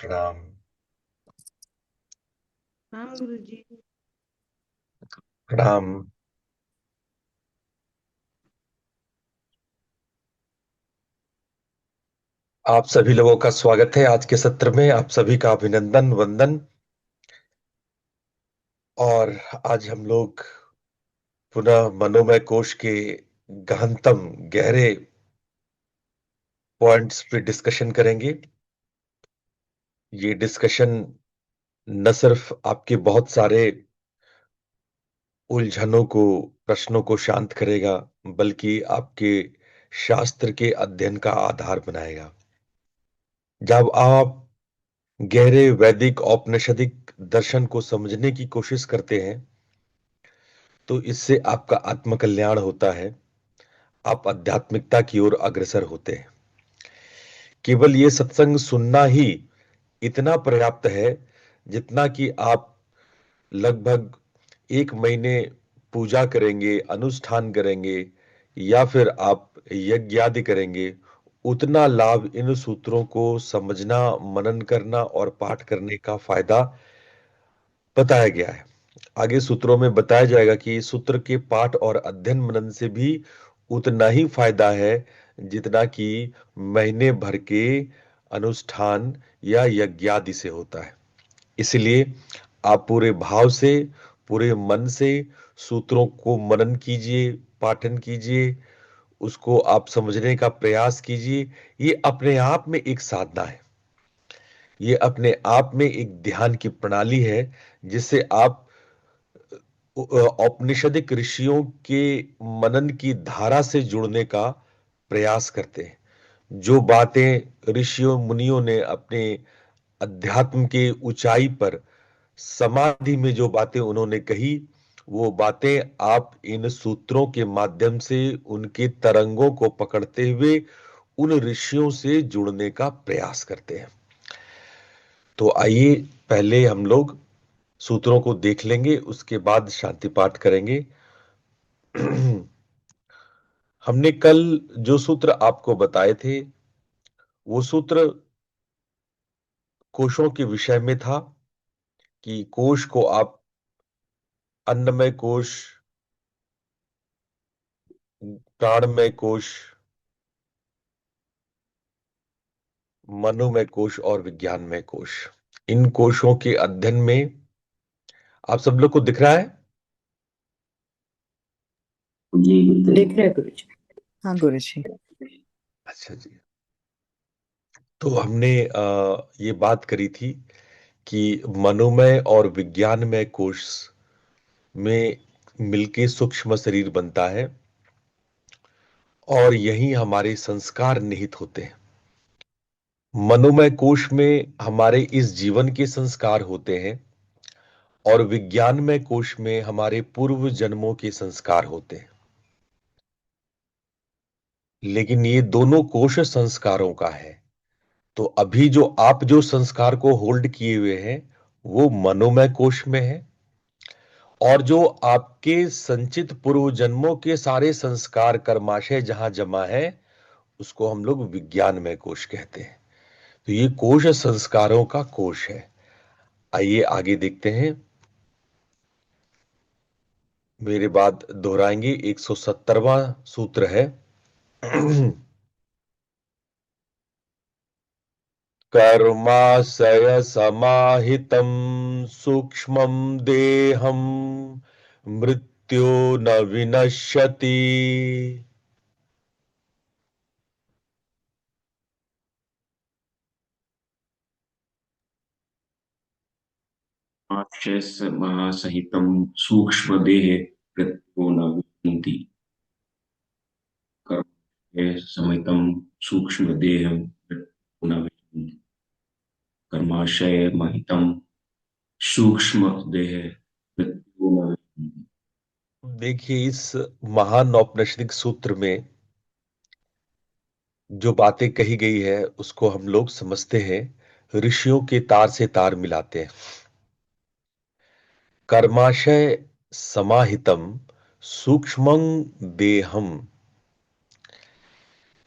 प्रणाम। हाँ गुरु जी। प्रणाम। आप सभी लोगों का स्वागत है आज के सत्र में। आप सभी का अभिनंदन वंदन। और आज हम लोग पुनः मनोमय कोश के गहनतम गहरे पॉइंट्स पे डिस्कशन करेंगे। ये डिस्कशन न सिर्फ आपके बहुत सारे उलझनों को, प्रश्नों को शांत करेगा, बल्कि आपके शास्त्र के अध्ययन का आधार बनाएगा। जब आप गहरे वैदिक औपनिषदिक दर्शन को समझने की कोशिश करते हैं तो इससे आपका आत्मकल्याण होता है। आप आध्यात्मिकता की ओर अग्रसर होते हैं। केवल ये सत्संग सुनना ही इतना पर्याप्त है जितना कि आप लगभग 1 महीने पूजा करेंगे, अनुष्ठान करेंगे या फिर आप यज्ञ आदि करेंगे, उतना लाभ इन सूत्रों को समझना, मनन करना और पाठ करने का फायदा बताया गया है। आगे सूत्रों में बताया जाएगा कि सूत्र के पाठ और अध्ययन मनन से भी उतना ही फायदा है जितना कि महीने भर के अनुष्ठान या यज्ञादि से होता है। इसलिए आप पूरे भाव से, पूरे मन से सूत्रों को मनन कीजिए, पाठन कीजिए, उसको आप समझने का प्रयास कीजिए। ये अपने आप में एक साधना है। ये अपने आप में एक ध्यान की प्रणाली है जिससे आप औपनिषदिक ऋषियों के मनन की धारा से जुड़ने का प्रयास करते हैं। जो बातें ऋषियों मुनियों ने अपने अध्यात्म के ऊंचाई पर समाधि में जो बातें उन्होंने कही, वो बातें आप इन सूत्रों के माध्यम से उनके तरंगों को पकड़ते हुए उन ऋषियों से जुड़ने का प्रयास करते हैं। तो आइए पहले हम लोग सूत्रों को देख लेंगे, उसके बाद शांति पाठ करेंगे। हमने कल जो सूत्र आपको बताए थे वो सूत्र कोशों के विषय में था कि कोश को आप अन्नमय कोश, प्राणमय कोश, मनोमय कोश और विज्ञानमय कोश, इन कोशों के अध्ययन में आप सब लोग को दिख रहा है? जी दिख रहा है गुरु जी। हाँ गुरु जी। अच्छा जी। तो हमने ये बात करी थी कि मनोमय और विज्ञानमय कोश में मिलके सूक्ष्म शरीर बनता है और यही हमारे संस्कार निहित होते हैं। मनोमय कोश में हमारे इस जीवन के संस्कार होते हैं और विज्ञानमय कोश में हमारे पूर्व जन्मों के संस्कार होते हैं। लेकिन ये दोनों कोश संस्कारों का है। तो अभी जो आप जो संस्कार को होल्ड किए हुए हैं वो मनोमय कोश में है, और जो आपके संचित पूर्व जन्मों के सारे संस्कार कर्माशय जहां जमा है उसको हम लोग विज्ञानमय कोश कहते हैं। तो ये कोश संस्कारों का कोश है। आइए आगे देखते हैं। मेरे बाद दोहराएंगे। 170वां सूत्र है। कर्माशय समाहितं सूक्ष्मं देहं मृत्यो न विनश्यति। सहितं सूक्ष्मदेह कृत्यो न विन्दति। कर्म समितं सूक्ष्मदेह कृत्यो न विन्दति। कर्माशय महितं सूक्ष्मदेह कृत्यो न विन्दति। देखिए, इस महान औपनिषदिक सूत्र में जो बातें कही गई है उसको हम लोग समझते हैं, ऋषियों के तार से तार मिलाते हैं। कर्माशय समाहितम सूक्ष्मं देहम।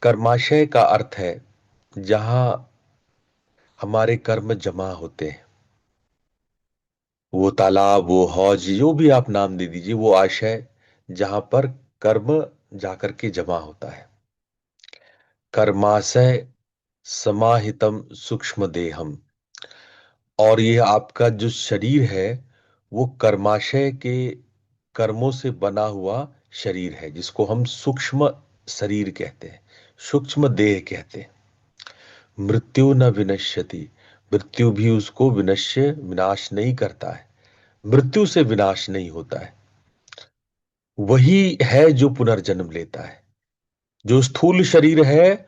कर्माशय का अर्थ है जहां हमारे कर्म जमा होते हैं। वो तालाब, वो हौज, जो भी आप नाम दे दीजिए, वो आशय जहां पर कर्म जाकर के जमा होता है। कर्माशय समाहितम सूक्ष्म देहम। और ये आपका जो शरीर है वो कर्माशय के कर्मों से बना हुआ शरीर है, जिसको हम सूक्ष्म शरीर कहते हैं, सूक्ष्म देह कहते हैं। मृत्यु न विनश्यति। मृत्यु भी उसको विनाश नहीं करता है। मृत्यु से विनाश नहीं होता है। वही है जो पुनर्जन्म लेता है। जो स्थूल शरीर है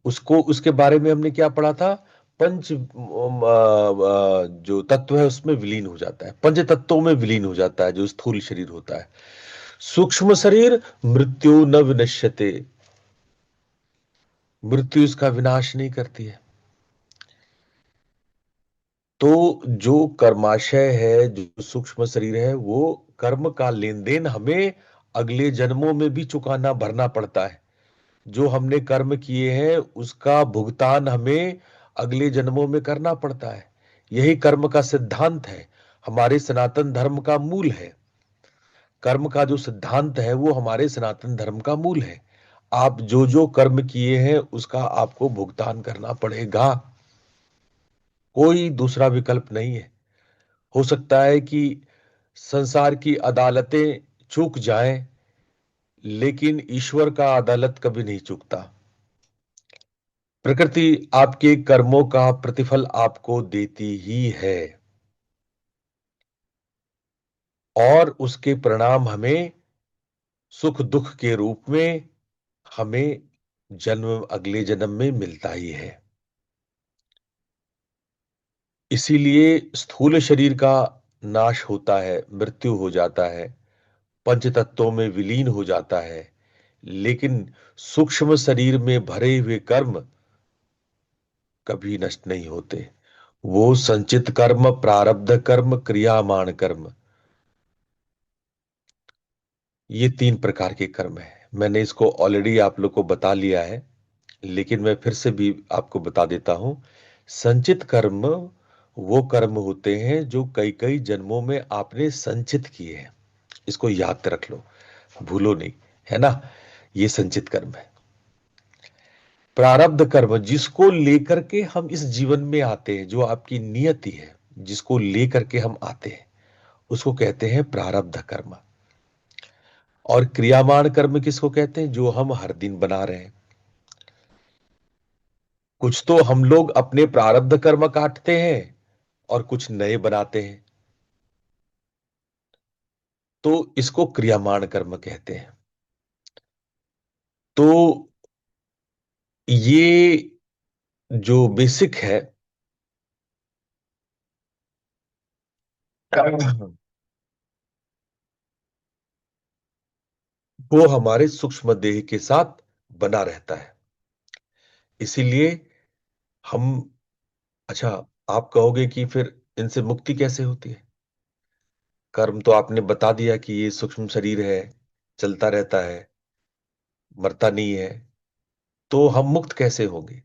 उसको, उसके बारे में हमने क्या पढ़ा था? पंच जो तत्व है उसमें विलीन हो जाता है, पंच तत्वों में विलीन हो जाता है जो स्थूल शरीर होता है। सूक्ष्म शरीर मृत्यु न विनश्यते। मृत्यु उसका विनाश नहीं करती है। तो जो कर्माशय है, जो सूक्ष्म शरीर है, वो कर्म का लेन देन हमें अगले जन्मों में भी चुकाना, भरना पड़ता है। जो हमने कर्म किए हैं उसका भुगतान हमें अगले जन्मों में करना पड़ता है। यही कर्म का सिद्धांत है, हमारे सनातन धर्म का मूल है। कर्म का जो सिद्धांत है वो हमारे सनातन धर्म का मूल है। आप जो जो कर्म किए हैं उसका आपको भुगतान करना पड़ेगा। कोई दूसरा विकल्प नहीं है। हो सकता है कि संसार की अदालतें चूक जाएं, लेकिन ईश्वर का अदालत कभी नहीं चूकता। प्रकृति आपके कर्मों का प्रतिफल आपको देती ही है, और उसके परिणाम हमें सुख दुख के रूप में हमें अगले जन्म में मिलता ही है। इसीलिए स्थूल शरीर का नाश होता है, मृत्यु हो जाता है, पंच तत्वों में विलीन हो जाता है, लेकिन सूक्ष्म शरीर में भरे हुए कर्म कभी नष्ट नहीं होते। वो संचित कर्म, प्रारब्ध कर्म, क्रियामाण कर्म, ये 3 प्रकार के कर्म है। मैंने इसको ऑलरेडी आप लोग को बता लिया है, लेकिन मैं फिर से भी आपको बता देता हूं। संचित कर्म वो कर्म होते हैं जो कई कई जन्मों में आपने संचित किए हैं। इसको याद रख लो, भूलो नहीं, है ना? ये संचित कर्म है। प्रारब्ध कर्म जिसको लेकर के हम इस जीवन में आते हैं, जो आपकी नियति है, जिसको लेकर के हम आते हैं, उसको कहते हैं प्रारब्ध कर्म। और क्रियामाण कर्म किसको कहते हैं? जो हम हर दिन बना रहे हैं। कुछ तो हम लोग अपने प्रारब्ध कर्म काटते हैं और कुछ नए बनाते हैं, तो इसको क्रियामाण कर्म कहते हैं। तो ये जो बेसिक है वो हमारे सूक्ष्म देह के साथ बना रहता है। इसीलिए हम, अच्छा, आप कहोगे कि फिर इनसे मुक्ति कैसे होती है? कर्म तो आपने बता दिया कि ये सूक्ष्म शरीर है, चलता रहता है, मरता नहीं है। तो हम मुक्त कैसे होंगे?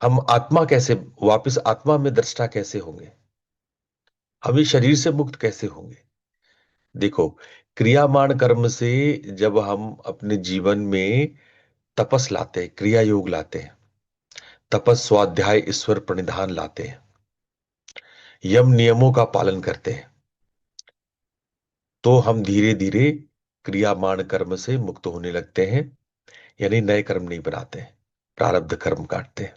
हम आत्मा कैसे, वापस आत्मा में दृष्टा कैसे होंगे? हम इस शरीर से मुक्त कैसे होंगे? देखो, क्रियामाण कर्म से जब हम अपने जीवन में तपस लाते हैं, क्रिया योग लाते हैं, तपस स्वाध्याय ईश्वर प्रणिधान लाते हैं, यम नियमों का पालन करते हैं, तो हम धीरे धीरे क्रियामाण कर्म से मुक्त होने लगते हैं। यानी नए कर्म नहीं बनाते हैं, प्रारब्ध कर्म काटते हैं।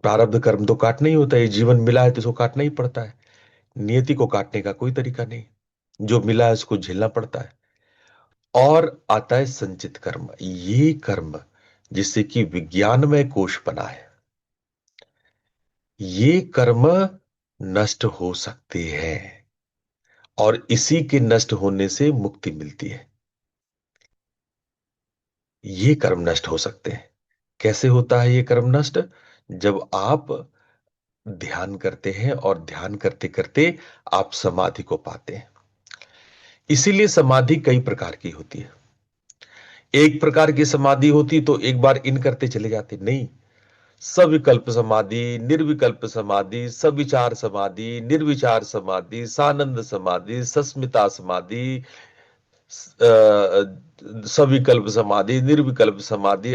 प्रारब्ध कर्म तो काटना ही होता है, जीवन मिला है तो इसको काटना ही पड़ता है। नियति को काटने का कोई तरीका नहीं, जो मिला है उसको झेलना पड़ता है। और आता है संचित कर्म। ये कर्म जिससे कि विज्ञानमय कोश बना है, ये कर्म नष्ट हो सकते हैं, और इसी के नष्ट होने से मुक्ति मिलती है। ये कर्म नष्ट हो सकते हैं। कैसे होता है ये कर्म नष्ट? जब आप ध्यान करते हैं, और ध्यान करते करते आप समाधि को पाते हैं। इसीलिए समाधि कई प्रकार की होती है। एक प्रकार की समाधि होती तो एक बार इन करते चले जाते, नहीं। सविकल्प समाधि, निर्विकल्प समाधि, सविचार समाधि, निर्विचार समाधि, सानंद समाधि, सस्मिता समाधि, सविकल्प समाधि, निर्विकल्प समाधि,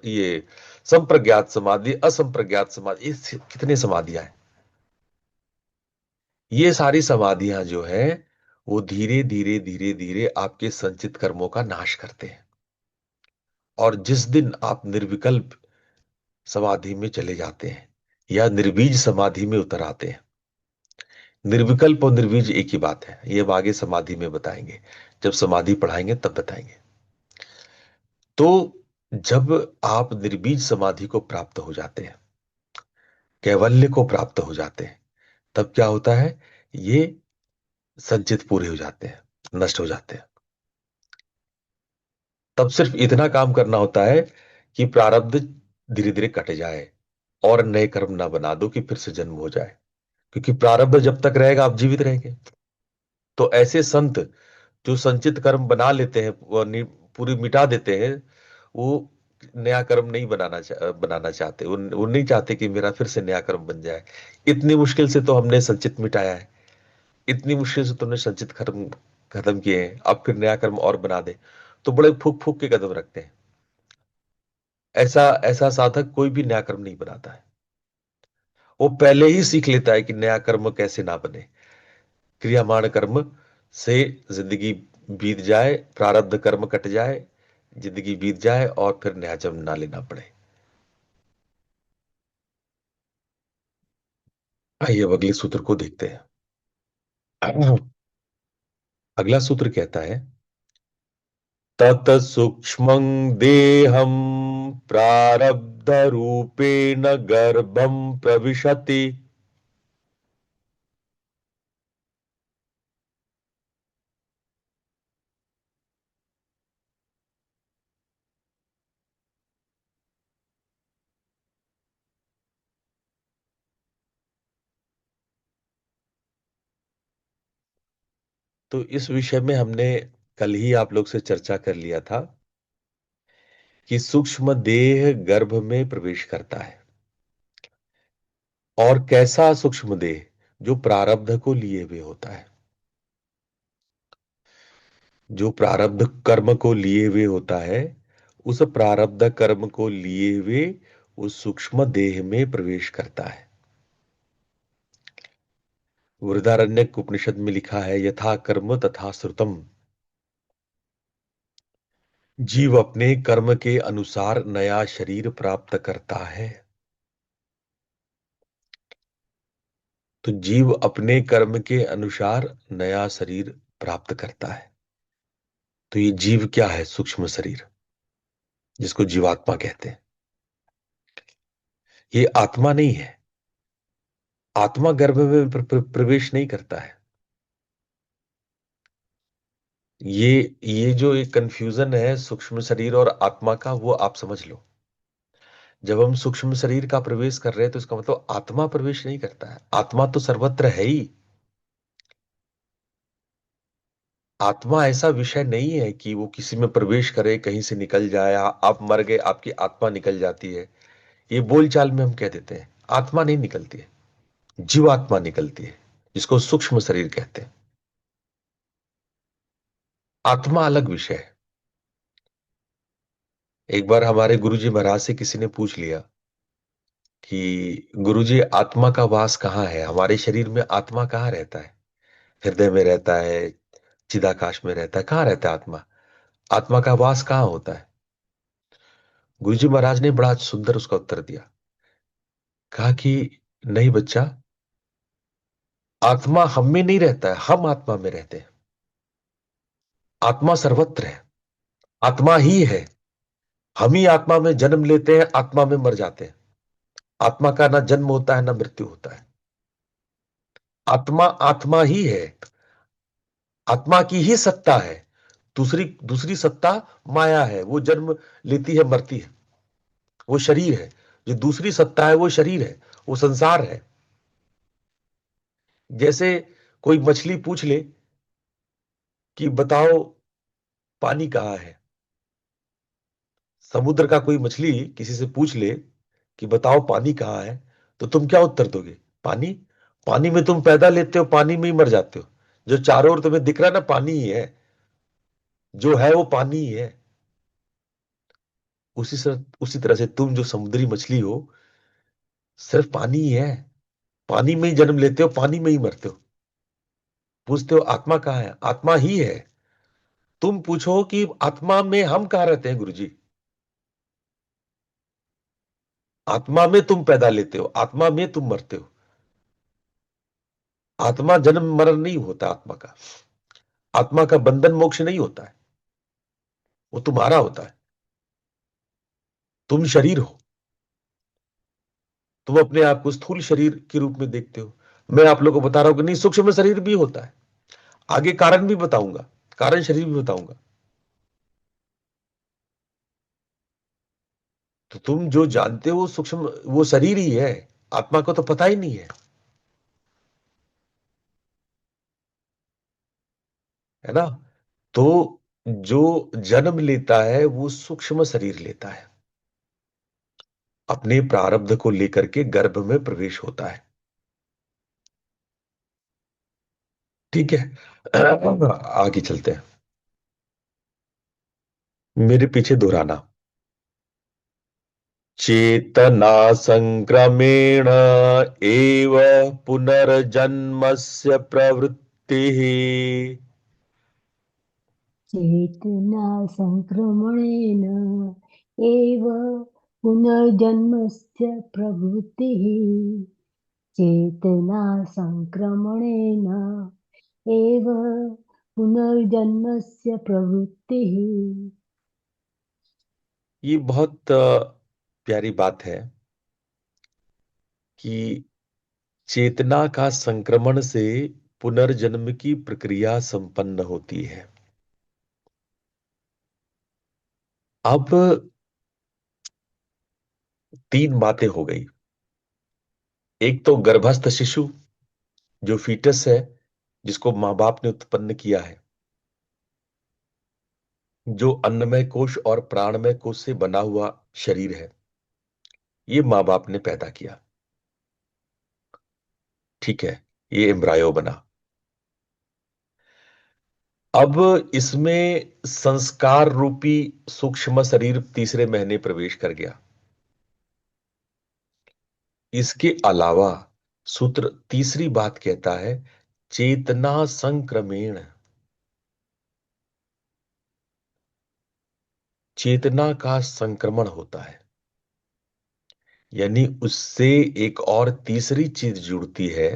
ये संप्रज्ञात समाधि, असंप्रज्ञात समाधि, ये कितने समाधियां हैं। ये सारी समाधियां जो है वो धीरे धीरे धीरे धीरे आपके संचित कर्मों का नाश करते हैं। और जिस दिन आप निर्विकल्प समाधि में चले जाते हैं या निर्बीज समाधि में उतर आते हैं, निर्विकल्प और निर्बीज एक ही बात है, ये अब आगे समाधि में बताएंगे, जब समाधि पढ़ाएंगे तब बताएंगे। तो जब आप निर्बीज समाधि को प्राप्त हो जाते हैं, कैवल्य को प्राप्त हो जाते हैं, तब क्या होता है, ये संचित पूरे हो जाते हैं, नष्ट हो जाते हैं। तब सिर्फ इतना काम करना होता है कि प्रारब्ध धीरे धीरे कट जाए और नए कर्म ना बना दो कि फिर से जन्म हो जाए, क्योंकि प्रारब्ध जब तक रहेगा आप जीवित रहेंगे। तो ऐसे संत जो संचित कर्म बना लेते हैं, वो पूरी मिटा देते हैं, वो नया कर्म नहीं बनाना चाहते, वो नहीं चाहते कि मेरा फिर से नया कर्म बन जाए। इतनी मुश्किल से तो हमने संचित मिटाया है, इतनी मुश्किल से तुमने संचित कर्म खत्म किए हैं, अब फिर नया कर्म और बना दे, तो बड़े फूक फूक के कदम रखते हैं। ऐसा ऐसा साधक कोई भी नया कर्म नहीं बनाता है, वो पहले ही सीख लेता है कि नया कर्म कैसे ना बने, क्रियामाण कर्म से जिंदगी बीत जाए, प्रारब्ध कर्म कट जाए, जिंदगी बीत जाए और फिर नया जन्म ना लेना पड़े। आइए अब अगले सूत्र को देखते हैं। अगला सूत्र कहता है, तत सूक्ष्मं देहम प्रारब्ध रूपेण गर्भम प्रविशति। तो इस विषय में हमने कल ही आप लोग से चर्चा कर लिया था कि सूक्ष्म देह गर्भ में प्रवेश करता है, और कैसा सूक्ष्म देह, जो प्रारब्ध को लिए हुए होता है, जो प्रारब्ध कर्म को लिए हुए होता है, उस प्रारब्ध कर्म को लिए हुए उस सूक्ष्म देह में प्रवेश करता है। बृहदारण्यक उपनिषद में लिखा है, यथा कर्म तथा श्रुतम। जीव अपने कर्म के अनुसार नया शरीर प्राप्त करता है। तो जीव अपने कर्म के अनुसार नया शरीर प्राप्त करता है। तो ये जीव क्या है, सूक्ष्म शरीर, जिसको जीवात्मा कहते हैं। ये आत्मा नहीं है, आत्मा गर्भ में प्रवेश नहीं करता है। ये जो एक कंफ्यूजन है सूक्ष्म शरीर और आत्मा का, वो आप समझ लो। जब हम सूक्ष्म शरीर का प्रवेश कर रहे हैं तो इसका मतलब आत्मा प्रवेश नहीं करता है, आत्मा तो सर्वत्र है ही। आत्मा ऐसा विषय नहीं है कि वो किसी में प्रवेश करे कहीं से निकल जाए, आप मर गए आपकी आत्मा निकल जाती है। ये बोलचाल में हम कह देते हैं, आत्मा नहीं निकलती है, जीवात्मा निकलती है, जिसको सूक्ष्म शरीर कहते हैं। आत्मा अलग विषय है। एक बार हमारे गुरुजी महाराज से किसी ने पूछ लिया कि गुरुजी, आत्मा का वास कहाँ है, हमारे शरीर में आत्मा कहाँ रहता है, हृदय में रहता है, चिदाकाश में रहता है, कहाँ रहता है आत्मा, आत्मा का वास कहाँ होता है। गुरुजी महाराज ने बड़ा सुंदर उसका उत्तर दिया। कहा कि नहीं बच्चा, आत्मा हम में नहीं रहता है, हम आत्मा में रहते हैं। आत्मा सर्वत्र है, आत्मा ही है। हम ही आत्मा में जन्म लेते हैं, आत्मा में मर जाते हैं। आत्मा का ना जन्म होता है ना मृत्यु होता है। आत्मा आत्मा ही है, आत्मा की ही सत्ता है। दूसरी दूसरी सत्ता माया है, वो जन्म लेती है मरती है, वो शरीर है। जो दूसरी सत्ता है वो शरीर है, वो संसार है। जैसे कोई मछली पूछ ले कि बताओ पानी कहाँ है, समुद्र का कोई मछली किसी से पूछ ले कि बताओ पानी कहाँ है, तो तुम क्या उत्तर दोगे? पानी। पानी में तुम पैदा लेते हो, पानी में ही मर जाते हो। जो चारों ओर तुम्हें दिख रहा है ना, पानी ही है। जो है वो पानी ही है। उसी तरह से तुम जो समुद्री मछली हो, सिर्फ पानी ही है। पानी में ही जन्म लेते हो, पानी में ही मरते हो। पूछते हो आत्मा कहाँ है? आत्मा ही है। तुम पूछो कि आत्मा में हम कहाँ रहते हैं गुरुजी? आत्मा में तुम पैदा लेते हो, आत्मा में तुम मरते हो। आत्मा जन्म मरण नहीं होता। आत्मा का, आत्मा का बंधन मोक्ष नहीं होता है। वो तुम्हारा होता है। तुम शरीर हो। तुम अपने आप को स्थूल शरीर के रूप में देखते हो। मैं आप लोगों को बता रहा हूं कि नहीं, सूक्ष्म शरीर भी होता है। आगे कारण भी बताऊंगा, कारण शरीर भी बताऊंगा। तो तुम जो जानते हो सूक्ष्म, वो शरीर ही है। आत्मा को तो पता ही नहीं है ना? तो जो जन्म लेता है वो सूक्ष्म शरीर लेता है। अपने प्रारब्ध को लेकर के गर्भ में प्रवेश होता है। ठीक है। आगे चलते हैं। मेरे पीछे दोहराना। चेतना संक्रमेण एव पुनर्जन्मस्य प्रवृत्तिः। चेतना संक्रमणेन एव पुनर्जन्मस्य प्रवृत्तिः। चेतना संक्रमणेन एव पुनर्जन्मस्य प्रवृत्तिः। ये बहुत प्यारी बात है कि चेतना का संक्रमण से पुनर्जन्म की प्रक्रिया संपन्न होती है। अब तीन बातें हो गई। एक तो गर्भस्थ शिशु, जो फीटस है, जिसको मां बाप ने उत्पन्न किया है, जो अन्नमय कोश और प्राणमय कोश से बना हुआ शरीर है, ये मां बाप ने पैदा किया। ठीक है, ये एम्ब्रायो बना। अब इसमें संस्कार रूपी सूक्ष्म शरीर तीसरे महीने प्रवेश कर गया। इसके अलावा सूत्र तीसरी बात कहता है, चेतना संक्रमेण। चेतना का संक्रमण होता है, यानी उससे एक और तीसरी चीज जुड़ती है,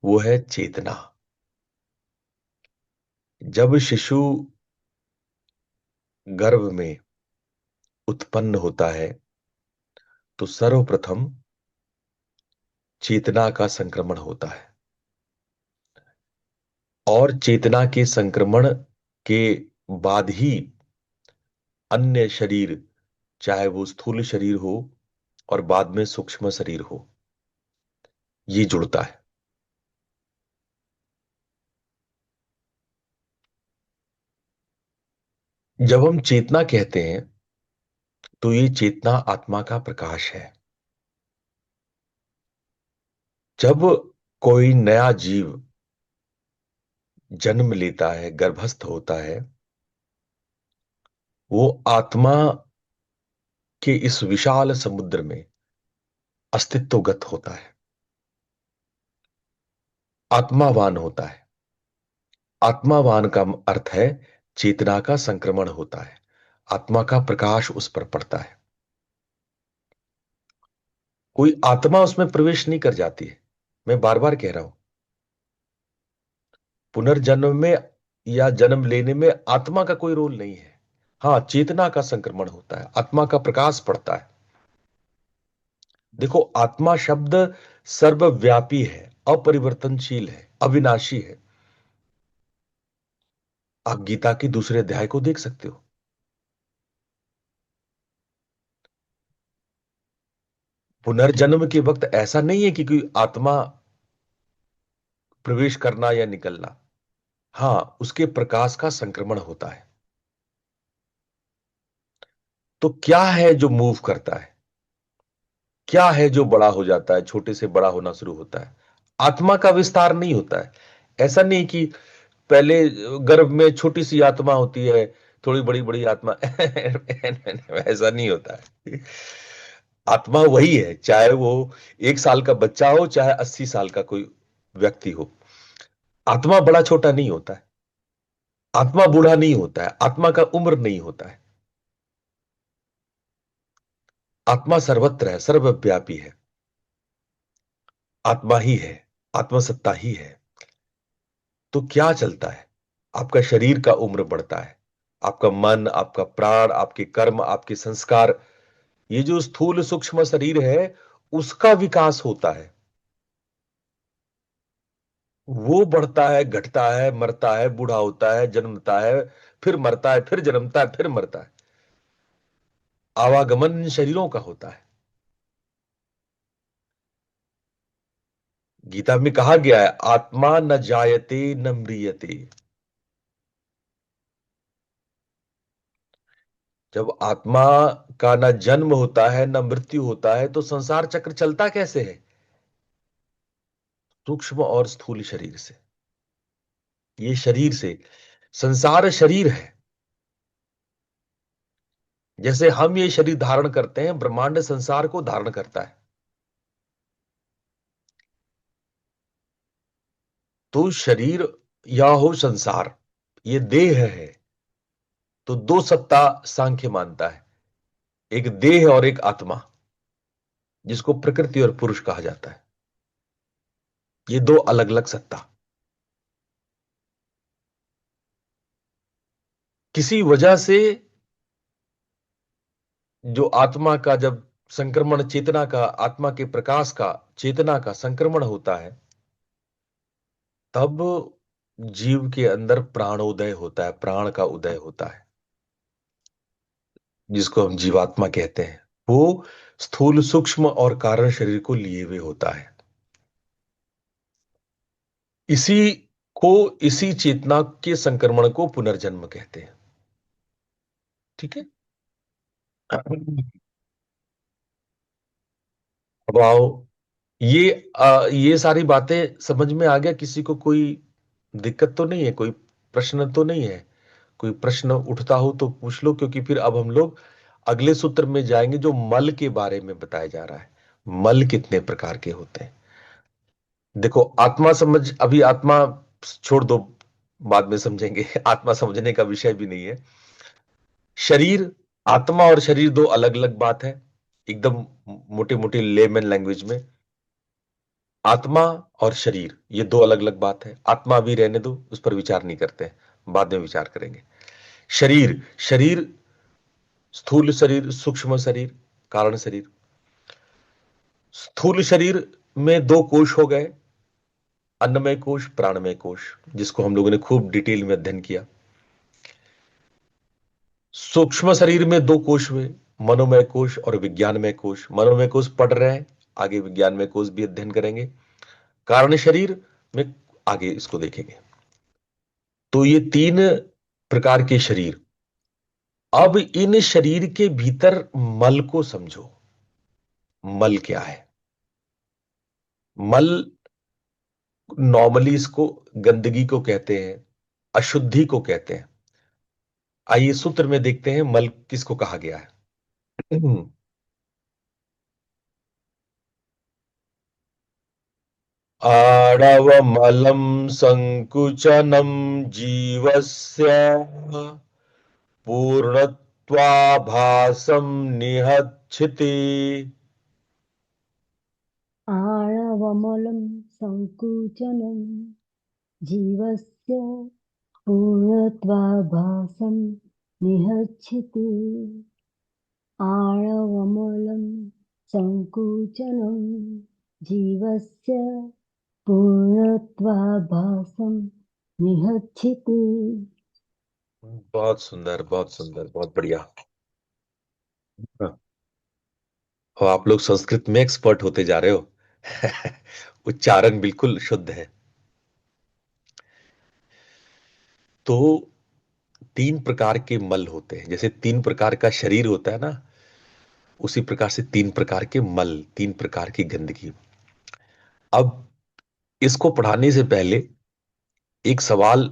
वो है चेतना। जब शिशु गर्भ में उत्पन्न होता है तो सर्वप्रथम चेतना का संक्रमण होता है। और चेतना के संक्रमण के बाद ही अन्य शरीर, चाहे वो स्थूल शरीर हो और बाद में सूक्ष्म शरीर हो, ये जुड़ता है। जब हम चेतना कहते हैं तो ये चेतना आत्मा का प्रकाश है। जब कोई नया जीव जन्म लेता है, गर्भस्थ होता है, वो आत्मा के इस विशाल समुद्र में अस्तित्वगत होता है, आत्मावान होता है। आत्मावान का अर्थ है चेतना का संक्रमण होता है, आत्मा का प्रकाश उस पर पड़ता है। कोई आत्मा उसमें प्रवेश नहीं कर जाती है। मैं बार बार कह रहा हूं, पुनर्जन्म में या जन्म लेने में आत्मा का कोई रोल नहीं है। हां, चेतना का संक्रमण होता है, आत्मा का प्रकाश पड़ता है। देखो, आत्मा शब्द सर्वव्यापी है, अपरिवर्तनशील है, अविनाशी है। आप गीता के दूसरे अध्याय को देख सकते हो। पुनर्जन्म के वक्त ऐसा नहीं है कि कोई आत्मा प्रवेश करना या निकलना। हां, उसके प्रकाश का संक्रमण होता है। तो क्या है जो मूव करता है? क्या है जो बड़ा हो जाता है, छोटे से बड़ा होना शुरू होता है? आत्मा का विस्तार नहीं होता है। ऐसा नहीं कि पहले गर्भ में छोटी सी आत्मा होती है, थोड़ी बड़ी बड़ी आत्मा ऐसा नहीं होता है। आत्मा वही है, चाहे वो 1 साल का बच्चा हो, चाहे 80 साल का कोई व्यक्ति हो। आत्मा बड़ा छोटा नहीं होता है, आत्मा बूढ़ा नहीं होता है, आत्मा का उम्र नहीं होता है। आत्मा सर्वत्र है, सर्वव्यापी है। आत्मा ही है, आत्मसत्ता ही है। तो क्या चलता है? आपका शरीर का उम्र बढ़ता है, आपका मन, आपका प्राण, आपके कर्म, आपके संस्कार, ये जो स्थूल सूक्ष्म शरीर है, उसका विकास होता है। वो बढ़ता है, घटता है, मरता है, बूढ़ा होता है, जन्मता है, फिर मरता है, फिर जन्मता है, फिर मरता है। आवागमन इन शरीरों का होता है। गीता में कहा गया है, आत्मा न जायते न म्रियते। जब आत्मा का न जन्म होता है न मृत्यु होता है, तो संसार चक्र चलता कैसे है? सूक्ष्म और स्थूल शरीर से। ये शरीर से, संसार शरीर है। जैसे हम ये शरीर धारण करते हैं, ब्रह्मांड संसार को धारण करता है। तो शरीर या हो संसार, ये देह है। तो दो सत्ता सांख्य मानता है, एक देह और एक आत्मा, जिसको प्रकृति और पुरुष कहा जाता है। ये दो अलग अलग सत्ता। किसी वजह से जो आत्मा का जब संक्रमण, चेतना का, आत्मा के प्रकाश का, चेतना का संक्रमण होता है, तब जीव के अंदर प्राणोदय होता है, प्राण का उदय होता है, जिसको हम जीवात्मा कहते हैं। वो स्थूल सूक्ष्म और कारण शरीर को लिए हुए होता है। इसी को, इसी चेतना के संक्रमण को पुनर्जन्म कहते हैं। ठीक है। अब आओ, ये सारी बातें समझ में आ गया? किसी को कोई दिक्कत तो नहीं है? कोई प्रश्न तो नहीं है? कोई प्रश्न उठता हो तो पूछ लो, क्योंकि फिर अब हम लोग अगले सूत्र में जाएंगे, जो मल के बारे में बताया जा रहा है। मल कितने प्रकार के होते हैं? देखो, आत्मा समझ, अभी आत्मा छोड़ दो, बाद में समझेंगे। आत्मा समझने का विषय भी नहीं है। शरीर, आत्मा और शरीर दो अलग अलग बात है, एकदम मोटे मोटे लेमन लैंग्वेज में। आत्मा और शरीर ये दो अलग अलग बात है। आत्मा भी रहने दो, उस पर विचार नहीं करते हैं, बाद में विचार करेंगे। शरीर, शरीर, स्थूल शरीर, सूक्ष्म शरीर, कारण शरीर। स्थूल शरीर में दो कोश हो गए, अन्नमय कोश, प्राणमय कोश, जिसको हम लोगों ने खूब डिटेल में अध्ययन किया। सूक्ष्म शरीर में दो कोश हुए, मनोमय कोश और विज्ञानमय कोश। मनोमय कोश पढ़ रहे हैं, आगे विज्ञानमय कोश भी अध्ययन करेंगे। कारण शरीर में आगे इसको देखेंगे। तो ये तीन प्रकार के शरीर। अब इन शरीर के भीतर मल को समझो। मल क्या है? मल, नॉर्मली इसको गंदगी को कहते हैं, अशुद्धि को कहते हैं। आइए सूत्र में देखते हैं मल किसको कहा गया है। आड़वमलं संकुचनं जीवस्य पूर्णत्वाभासं निहच्छति। आळवमलं सङ्कुचनं जीवस्य पूर्णत्वाभासं निहच्छति। आळवमलं सङ्कुचनं जीवस्य पूर्णत्वाभासं निहच्छति। बहुत सुंदर, बहुत सुंदर, बहुत बढ़िया। हाँ, और आप लोग संस्कृत में एक्सपर्ट होते जा रहे हो। उच्चारण बिल्कुल शुद्ध है। तो तीन प्रकार के मल होते हैं, जैसे तीन प्रकार का शरीर होता है ना, उसी प्रकार से तीन प्रकार के मल, तीन प्रकार की गंदगी। अब इसको पढ़ाने से पहले एक सवाल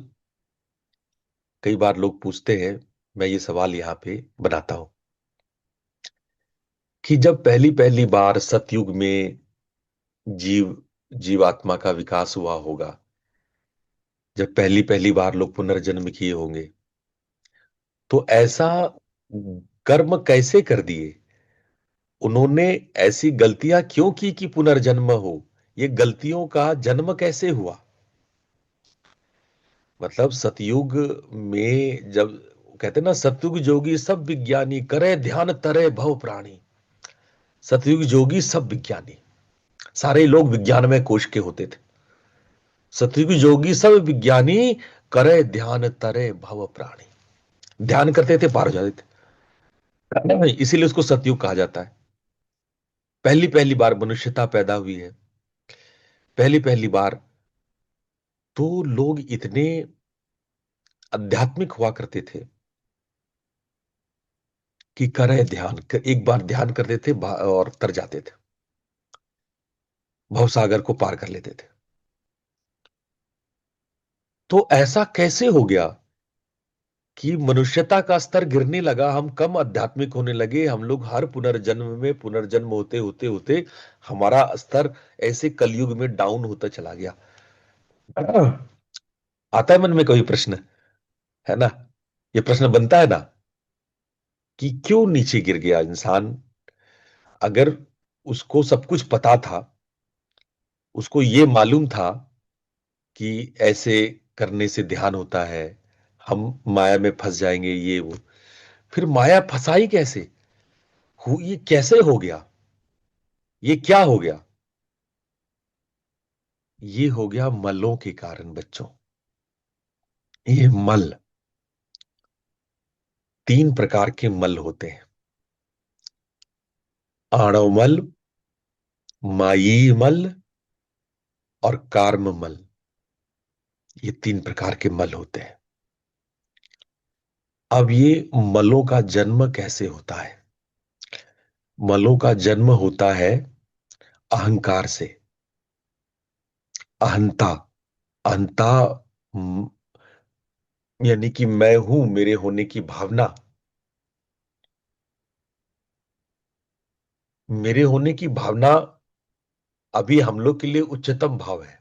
कई बार लोग पूछते हैं, मैं ये सवाल यहां पे बनाता हूं कि जब पहली पहली बार सतयुग में जीव जीवात्मा का विकास हुआ होगा, जब पहली पहली बार लोग पुनर्जन्म किए होंगे, तो ऐसा कर्म कैसे कर दिए, उन्होंने ऐसी गलतियां क्यों की कि पुनर्जन्म हो, ये गलतियों का जन्म कैसे हुआ। मतलब सतयुग में जब कहते हैं ना, सतयुग जोगी सब विज्ञानी करे ध्यान तरे भव प्राणी। सतयुग जोगी सब विज्ञानी, सारे लोग विज्ञान में कोश के होते थे। सतयुग जोगी सब विज्ञानी करे ध्यान तरे भव प्राणी, ध्यान करते थे पार हो जाते थे, इसीलिए उसको सतयुग कहा जाता है। पहली पहली बार मनुष्यता पैदा हुई है, पहली पहली बार तो लोग इतने आध्यात्मिक हुआ करते थे कि करे ध्यान एक बार ध्यान करते थे और तर जाते थे, भवसागर को पार कर लेते थे। तो ऐसा कैसे हो गया कि मनुष्यता का स्तर गिरने लगा, हम कम आध्यात्मिक होने लगे, हम लोग हर पुनर्जन्म में पुनर्जन्म होते होते होते हमारा स्तर ऐसे कलयुग में डाउन होता चला गया। आता है मन में कोई प्रश्न, है ना, ये प्रश्न बनता है ना कि क्यों नीचे गिर गया इंसान। अगर उसको सब कुछ पता था, उसको ये मालूम था कि ऐसे करने से ध्यान होता है, हम माया में फंस जाएंगे, ये वो, फिर माया फंसाई कैसे, ये कैसे हो गया, ये क्या हो गया। ये हो गया मलों के कारण बच्चों। ये मल, तीन प्रकार के मल होते हैं, आणव मल, मायी मल और कार्म मल। ये तीन प्रकार के मल होते हैं। अब ये मलों का जन्म कैसे होता है। मलों का जन्म होता है अहंकार से। अहंता, अहंता यानी कि मैं हूं, मेरे होने की भावना, मेरे होने की भावना अभी हम लोग के लिए उच्चतम भाव है।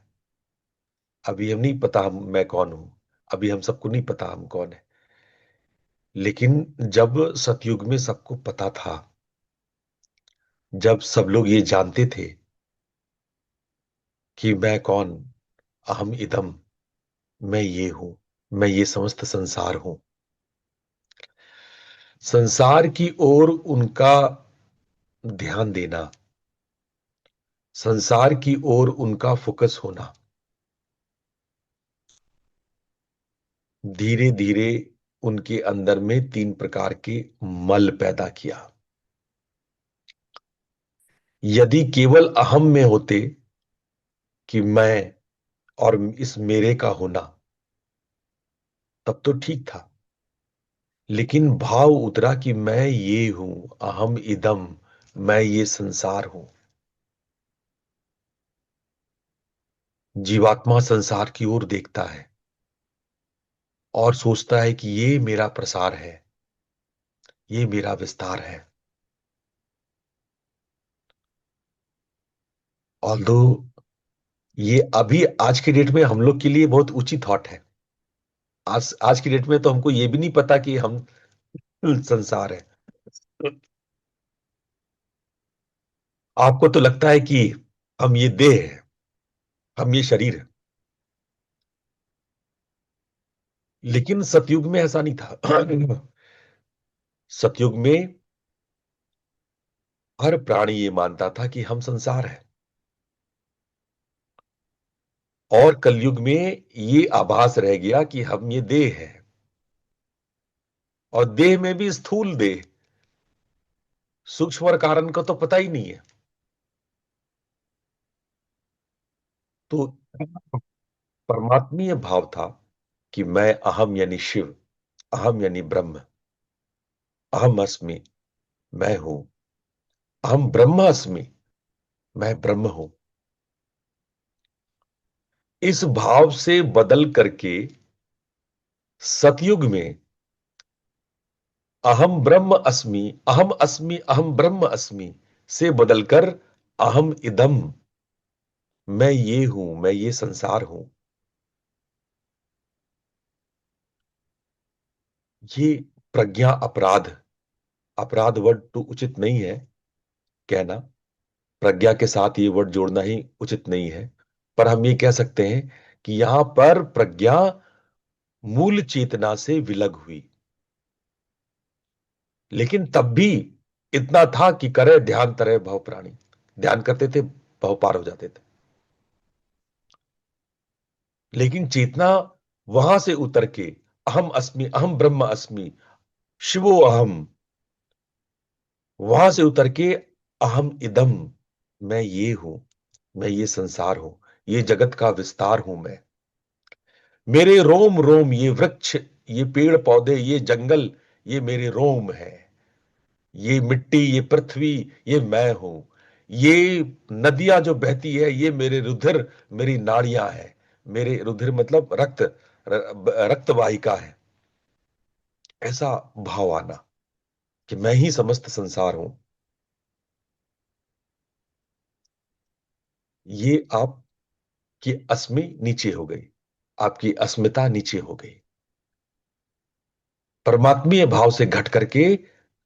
अभी हम नहीं पता हम मैं कौन हूं, अभी हम सबको नहीं पता हम कौन है। लेकिन जब सतयुग में सबको पता था, जब सब लोग ये जानते थे कि मैं कौन, अहम इदम, मैं ये हूं, मैं ये समस्त संसार हूं, संसार की ओर उनका ध्यान देना, संसार की ओर उनका फोकस होना, धीरे धीरे उनके अंदर में तीन प्रकार के मल पैदा किया। यदि केवल अहम में होते कि मैं और इस मेरे का होना, तब तो ठीक था। लेकिन भाव उतरा कि मैं ये हूं, अहम इदम, मैं ये संसार हूं। जीवात्मा संसार की ओर देखता है और सोचता है कि ये मेरा प्रसार है, ये मेरा विस्तार है। ऑल्दो ये अभी आज के डेट में हम लोग के लिए बहुत ऊंची थॉट है। आज आज की डेट में तो हमको ये भी नहीं पता कि हम संसार है। आपको तो लगता है कि हम ये देह है, हम ये शरीर है। लेकिन सतयुग में ऐसा नहीं था। सतयुग में हर प्राणी ये मानता था कि हम संसार है। और कलयुग में ये आभास रह गया कि हम ये देह है, और देह में भी स्थूल देह, सूक्ष्म और कारण का तो पता ही नहीं है। तो परमात्मीय भाव था कि मैं अहम यानी शिव, अहम यानी ब्रह्म, अहम अस्मि, मैं हूं, अहम ब्रह्मास्मि, मैं ब्रह्म हूं, इस भाव से बदल करके सतयुग में अहम ब्रह्म अस्मि, अहम अस्मि, अहम ब्रह्म अस्मि से बदलकर अहम इदम, मैं ये हूं, मैं ये संसार हूं। ये प्रज्ञा अपराध, अपराध वर्ड तो उचित नहीं है कहना, प्रज्ञा के साथ ये वर्ड जोड़ना ही उचित नहीं है, पर हम ये कह सकते हैं कि यहां पर प्रज्ञा मूल चेतना से विलग हुई। लेकिन तब भी इतना था कि करे ध्यान तरह भव प्राणी, ध्यान करते थे भव पार हो जाते थे। लेकिन चेतना वहां से उतर के अहम अस्मि, अहम ब्रह्म अस्मि, शिवो अहम, वहां से उतर के अहम इदम, मैं ये हूं, मैं ये संसार हूं, ये जगत का विस्तार हूं मैं, मेरे रोम रोम ये वृक्ष, ये पेड़ पौधे, ये जंगल, ये मेरे रोम है, ये मिट्टी, ये पृथ्वी, ये मैं हूं, ये नदियां जो बहती है ये मेरे रुधिर, मेरी नाड़ियां है, मेरे रुधिर मतलब रक्त, रक्त वाहिका है। ऐसा भाव आना कि मैं ही समस्त संसार हूं, ये आपकी अस्मि नीचे हो गई, आपकी अस्मिता नीचे हो गई, परमात्मीय भाव से घट करके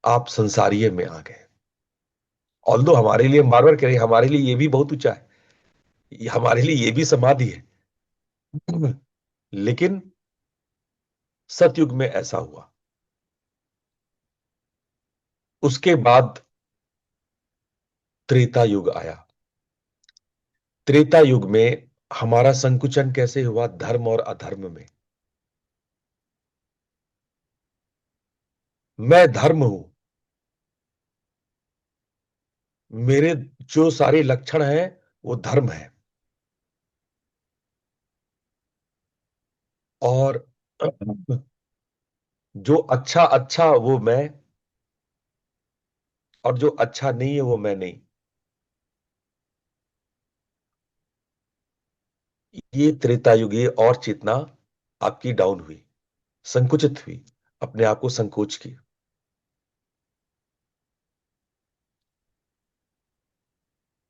आप संसारीय में आ गए। ऑल्दो हमारे लिए, बार बार कह रहे हैं, हमारे लिए ये भी बहुत ऊंचा है, हमारे लिए ये भी समाधि है, लेकिन सतयुग में ऐसा हुआ। उसके बाद त्रेता युग आया। त्रेता युग में हमारा संकुचन कैसे हुआ? धर्म और अधर्म में। मैं धर्म हूं, मेरे जो सारे लक्षण हैं वो धर्म है, और जो अच्छा अच्छा वो मैं, और जो अच्छा नहीं है वो मैं नहीं। ये त्रेता युग, ये और चेतना आपकी डाउन हुई, संकुचित हुई, अपने आप को संकोच की।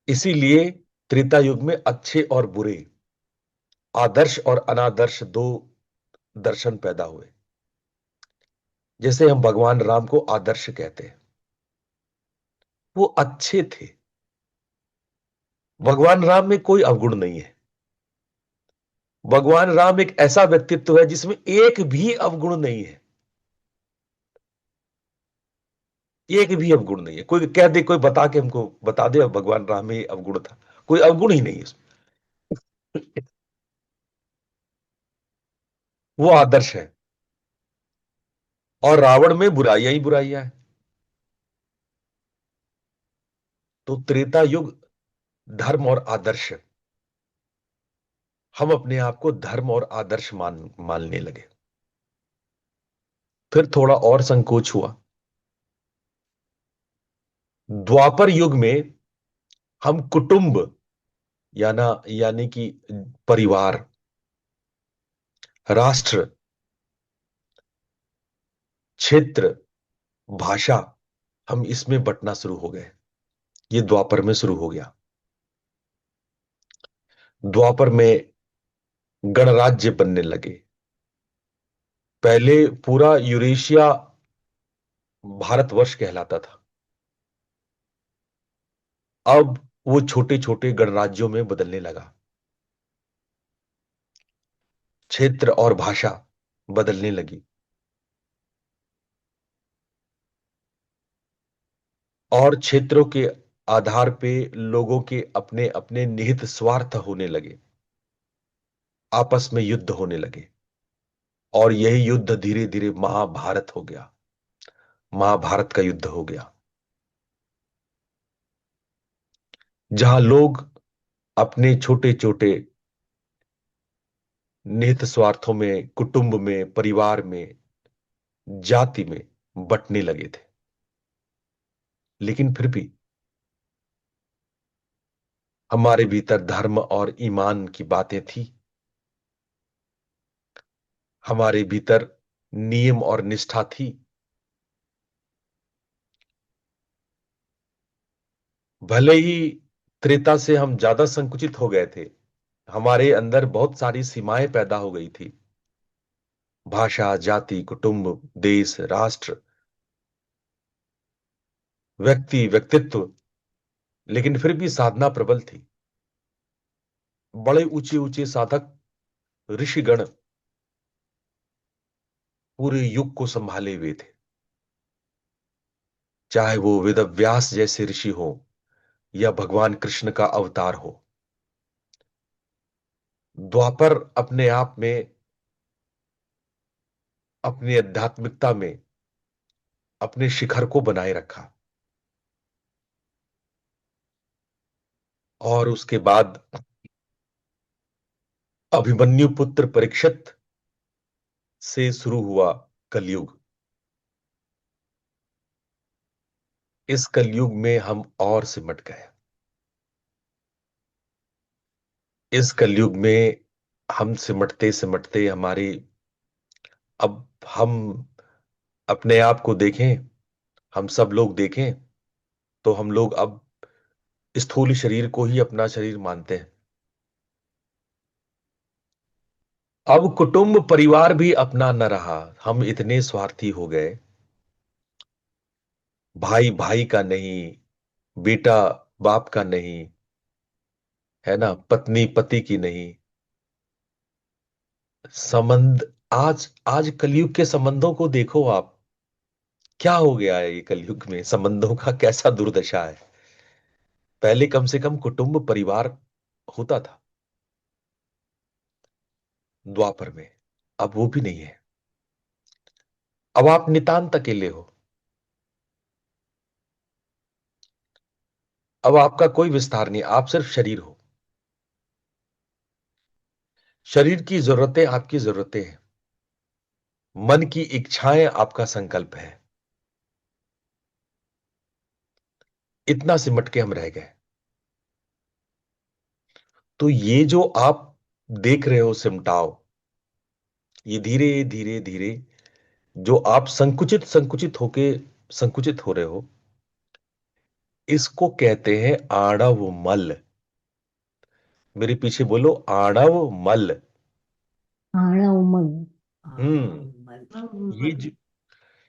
इसीलिए त्रेता युग में अच्छे और बुरे, आदर्श और अनादर्श दो दर्शन पैदा हुए। जैसे हम भगवान राम को आदर्श कहते हैं, वो अच्छे थे, भगवान राम में कोई अवगुण नहीं है। भगवान राम एक ऐसा व्यक्तित्व है जिसमें एक भी अवगुण नहीं है, एक भी अवगुण नहीं है। कोई कह दे, कोई बता के हमको बता दे भगवान राम में ये अवगुण था, कोई अवगुण ही नहीं है उसमें। वो आदर्श है, और रावण में बुराइयां ही बुराइयां हैं। तो त्रेता युग धर्म और आदर्श, हम अपने आप को धर्म और आदर्श मानने लगे। फिर थोड़ा और संकोच हुआ। द्वापर युग में हम कुटुंब, यानी कि परिवार, राष्ट्र, क्षेत्र, भाषा, हम इसमें बंटना शुरू हो गए। ये द्वापर में शुरू हो गया। द्वापर में गणराज्य बनने लगे। पहले पूरा यूरेशिया भारतवर्ष कहलाता था, अब वो छोटे छोटे गणराज्यों में बदलने लगा, क्षेत्र और भाषा बदलने लगी, और क्षेत्रों के आधार पे लोगों के अपने अपने निहित स्वार्थ होने लगे, आपस में युद्ध होने लगे, और यही युद्ध धीरे धीरे महाभारत हो गया, महाभारत का युद्ध हो गया, जहां लोग अपने छोटे छोटे निहित स्वार्थों में, कुटुंब में, परिवार में, जाति में बंटने लगे थे। लेकिन फिर भी हमारे भीतर धर्म और ईमान की बातें थी, हमारे भीतर नियम और निष्ठा थी। भले ही त्रेता से हम ज्यादा संकुचित हो गए थे, हमारे अंदर बहुत सारी सीमाएं पैदा हो गई थी, भाषा, जाति, कुटुंब, देश, राष्ट्र, व्यक्ति, व्यक्तित्व। लेकिन फिर भी साधना प्रबल थी। बड़े ऊंचे ऊंचे साधक, ऋषिगण पूरे युग को संभाले हुए थे, चाहे वो वेदव्यास जैसे ऋषि हो या भगवान कृष्ण का अवतार हो। द्वापर अपने आप में, अपनी आध्यात्मिकता में अपने शिखर को बनाए रखा। और उसके बाद अभिमन्यु पुत्र परीक्षित से शुरू हुआ कलयुग। इस कलयुग में हम और सिमट गए। इस कलयुग में हम सिमटते सिमटते हमारी, अब हम अपने आप को देखें, हम सब लोग देखें, तो हम लोग अब स्थूल शरीर को ही अपना शरीर मानते हैं। अब कुटुंब परिवार भी अपना न रहा। हम इतने स्वार्थी हो गए। भाई भाई का नहीं, बेटा बाप का नहीं, है ना, पत्नी पति की नहीं। संबंध, आज आज कलयुग के संबंधों को देखो आप, क्या हो गया है ये कलयुग में, संबंधों का कैसा दुर्दशा है। पहले कम से कम कुटुंब परिवार होता था द्वापर में, अब वो भी नहीं है। अब आप नितांत अकेले हो। अब आपका कोई विस्तार नहीं, आप सिर्फ शरीर हो। शरीर की जरूरतें आपकी जरूरतें हैं, मन की इच्छाएं आपका संकल्प है। इतना सिमट के हम रह गए। तो ये जो आप देख रहे हो सिमटाव, ये धीरे धीरे धीरे जो आप संकुचित संकुचित होके संकुचित हो रहे हो, इसको कहते हैं आणव मल। मेरे पीछे बोलो, आणव मल। आणवमल। ये जो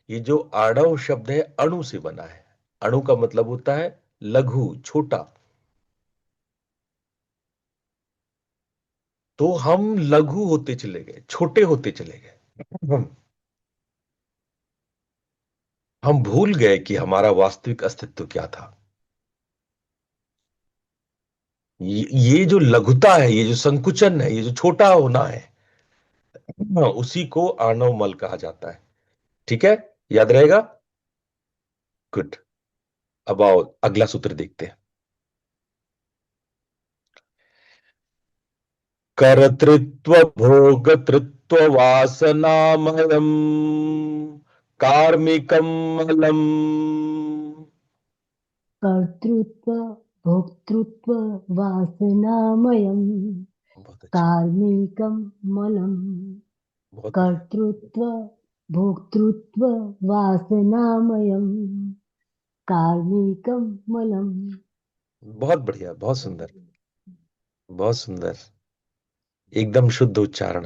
ये जो आणव शब्द है, अणु से बना है। अणु का मतलब होता है लघु, छोटा। तो हम लघु होते चले गए, छोटे होते चले गए। हम भूल गए कि हमारा वास्तविक अस्तित्व क्या था। ये जो लघुता है, ये जो संकुचन है, ये जो छोटा होना है, हाँ, उसी को आणव मल कहा जाता है। ठीक है, याद रहेगा। गुड। अब आओ अगला सूत्र देखते हैं। कर्तृत्व भोगतृत्व वासनामयम कार्मिकम मलम। कर्तृत्व भोक्तृत्व वासनामयम् बहुत अच्छा, कार्मिकं मलम्। बहुत बढ़िया, कर्तृत्व भोक्तृत्व वासनामयम् कार्मिकं मलम्। बहुत बढ़िया, बहुत सुंदर, बहुत सुंदर, एकदम शुद्ध उच्चारण।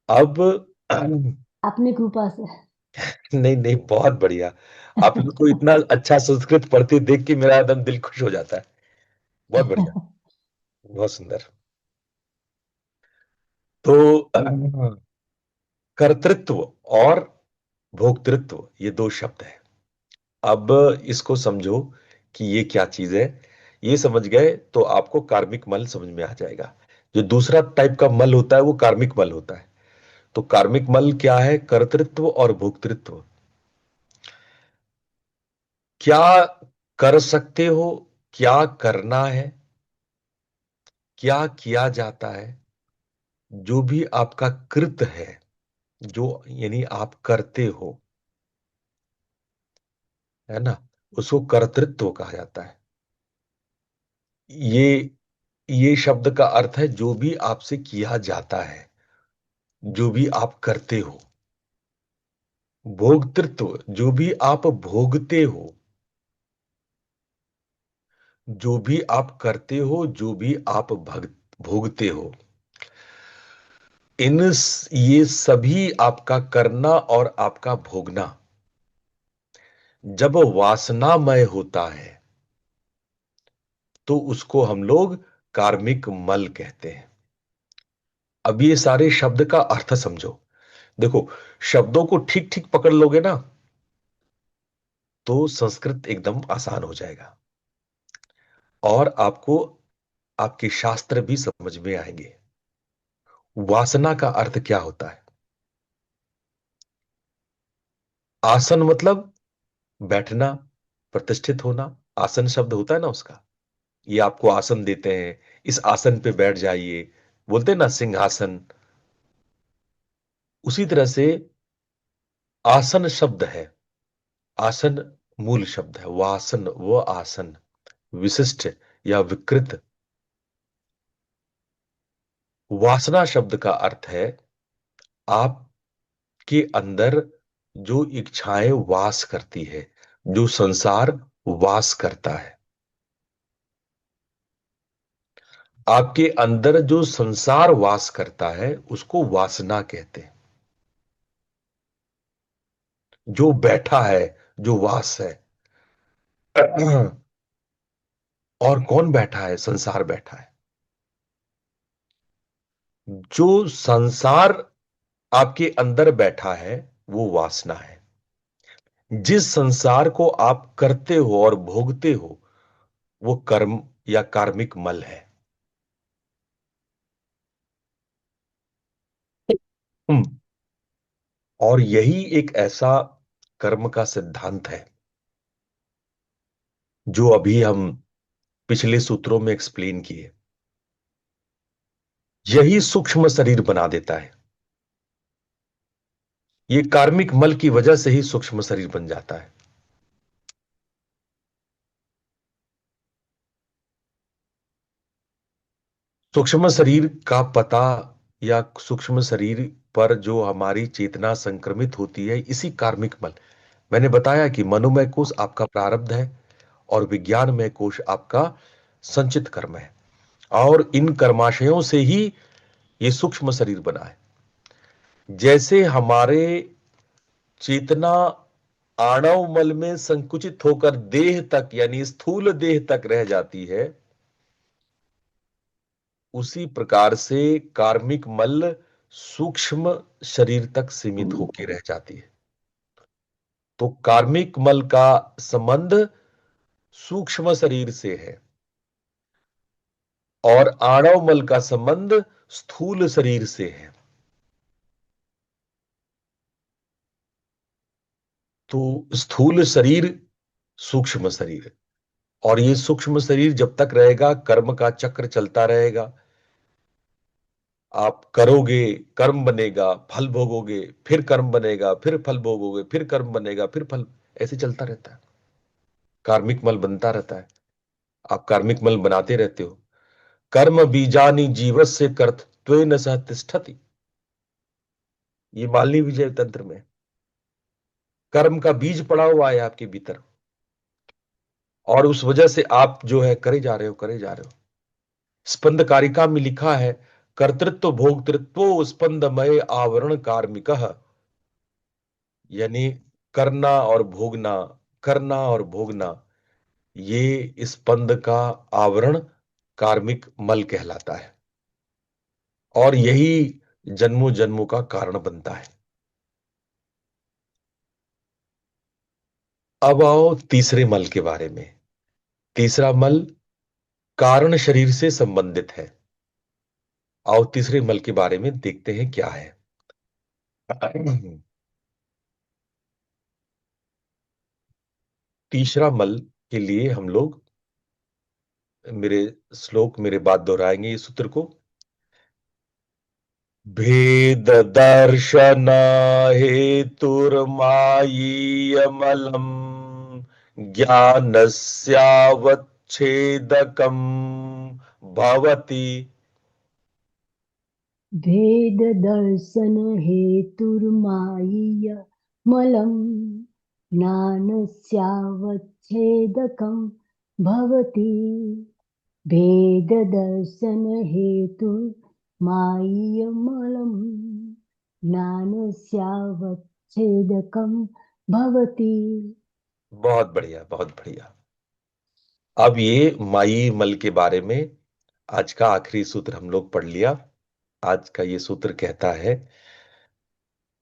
अब अपनी कृपा से। नहीं नहीं, बहुत बढ़िया। आप लोग को इतना अच्छा संस्कृत पढ़ते देख के मेरा एकदम दिल खुश हो जाता है। बहुत बढ़िया, बहुत सुंदर। तो कर्तृत्व और भोक्तृत्व, ये दो शब्द हैं। अब इसको समझो कि ये क्या चीज है। ये समझ गए तो आपको कार्मिक मल समझ में आ जाएगा। जो दूसरा टाइप का मल होता है वो कार्मिक मल होता है। तो कार्मिक मल क्या है? कर्तृत्व और भोक्तृत्व। क्या कर सकते हो, क्या करना है, क्या किया जाता है, जो भी आपका कृत है, जो यानी आप करते हो, है ना, उसको कर्तृत्व कहा जाता है। ये ये शब्द का अर्थ है जो भी आपसे किया जाता है, जो भी आप करते हो। भोक्तृत्व, जो भी आप भोगते हो, जो भी आप करते हो, जो भी आप भोगते हो, ये सभी आपका करना और आपका भोगना जब वासनामय होता है तो उसको हम लोग कार्मिक मल कहते हैं। अब ये सारे शब्द का अर्थ समझो। देखो, शब्दों को ठीक ठीक पकड़ लोगे ना तो संस्कृत एकदम आसान हो जाएगा और आपको आपके शास्त्र भी समझ में आएंगे। वासना का अर्थ क्या होता है? आसन मतलब बैठना, प्रतिष्ठित होना। आसन शब्द होता है ना उसका। ये आपको आसन देते हैं, इस आसन पे बैठ जाइए, बोलते हैं ना सिंहासन। उसी तरह से आसन शब्द है। आसन मूल शब्द है, वासन वो आसन विशिष्ट या विकृत। वासना शब्द का अर्थ है आपके अंदर जो इच्छाएं वास करती है, जो संसार वास करता है। आपके अंदर जो संसार वास करता है उसको वासना कहते हैं। जो बैठा है, जो वास है। और कौन बैठा है? संसार बैठा है। जो संसार आपके अंदर बैठा है वो वासना है। जिस संसार को आप करते हो और भोगते हो वो कर्म या कार्मिक मल है। हम्म, और यही एक ऐसा कर्म का सिद्धांत है जो अभी हम पिछले सूत्रों में एक्सप्लेन किए। यही सूक्ष्म शरीर बना देता है। ये कार्मिक मल की वजह से ही सूक्ष्म शरीर बन जाता है। सूक्ष्म शरीर का पता या सूक्ष्म शरीर पर जो हमारी चेतना संक्रमित होती है इसी कार्मिक मल। मैंने बताया कि मनोमय कोश आपका प्रारब्ध है और विज्ञानमय कोश आपका संचित कर्म है। और इन कर्माशयों से ही ये सूक्ष्म शरीर बना है। जैसे हमारे चेतना आणव मल में संकुचित होकर देह तक यानी स्थूल देह तक रह जाती है, उसी प्रकार से कार्मिक मल सूक्ष्म शरीर तक सीमित होकर रह जाती है। तो कार्मिक मल का संबंध सूक्ष्म शरीर से है और आणव मल का संबंध स्थूल शरीर से है। तो स्थूल शरीर, सूक्ष्म शरीर, और ये सूक्ष्म शरीर जब तक रहेगा कर्म का चक्र चलता रहेगा। आप करोगे, कर्म बनेगा, फल भोगोगे, फिर कर्म बनेगा, फिर फल भोगोगे, फिर कर्म बनेगा, फिर फल। ऐसे चलता रहता है। कार्मिक मल बनता रहता है। आप कार्मिक मल बनाते रहते हो। कर्म बीजानि जीवस्य कर्तृत्वेन सह तिष्ठति। ये मालनी विजय तंत्र में कर्म का बीज पड़ा हुआ है आपके भीतर और उस वजह से आप जो है करे जा रहे हो, करे जा रहे हो। स्पंद कारिका में लिखा है कर्तृत्व भोक्तृत्व स्पंदमय आवरण कार्मिक। यानी करना और भोगना, करना और भोगना, ये स्पंद का आवरण कार्मिक मल कहलाता है और यही जन्मों जन्मों का कारण बनता है। अब आओ तीसरे मल के बारे में। तीसरा मल कारण शरीर से संबंधित है। आओ तीसरे मल के बारे में देखते हैं क्या है। तीसरा मल के लिए हम लोग मेरे श्लोक मेरे बात दोहराएंगे इस सूत्र को। भेद दर्शन हेतुर्मायीयमलम ज्ञानस्यावत्यवसाने छेदकम भवति। भेद दर्शन हेतुर्मायीय मलं ज्ञानस्यावच्छेदकं भवति। भेद दर्शन हेतुर्मायीय ज्ञानस्यावच्छेदकं भवति। बहुत बढ़िया, बहुत बढ़िया। अब ये माई मल के बारे में आज का आखिरी सूत्र हम लोग पढ़ लिया। आज का ये सूत्र कहता है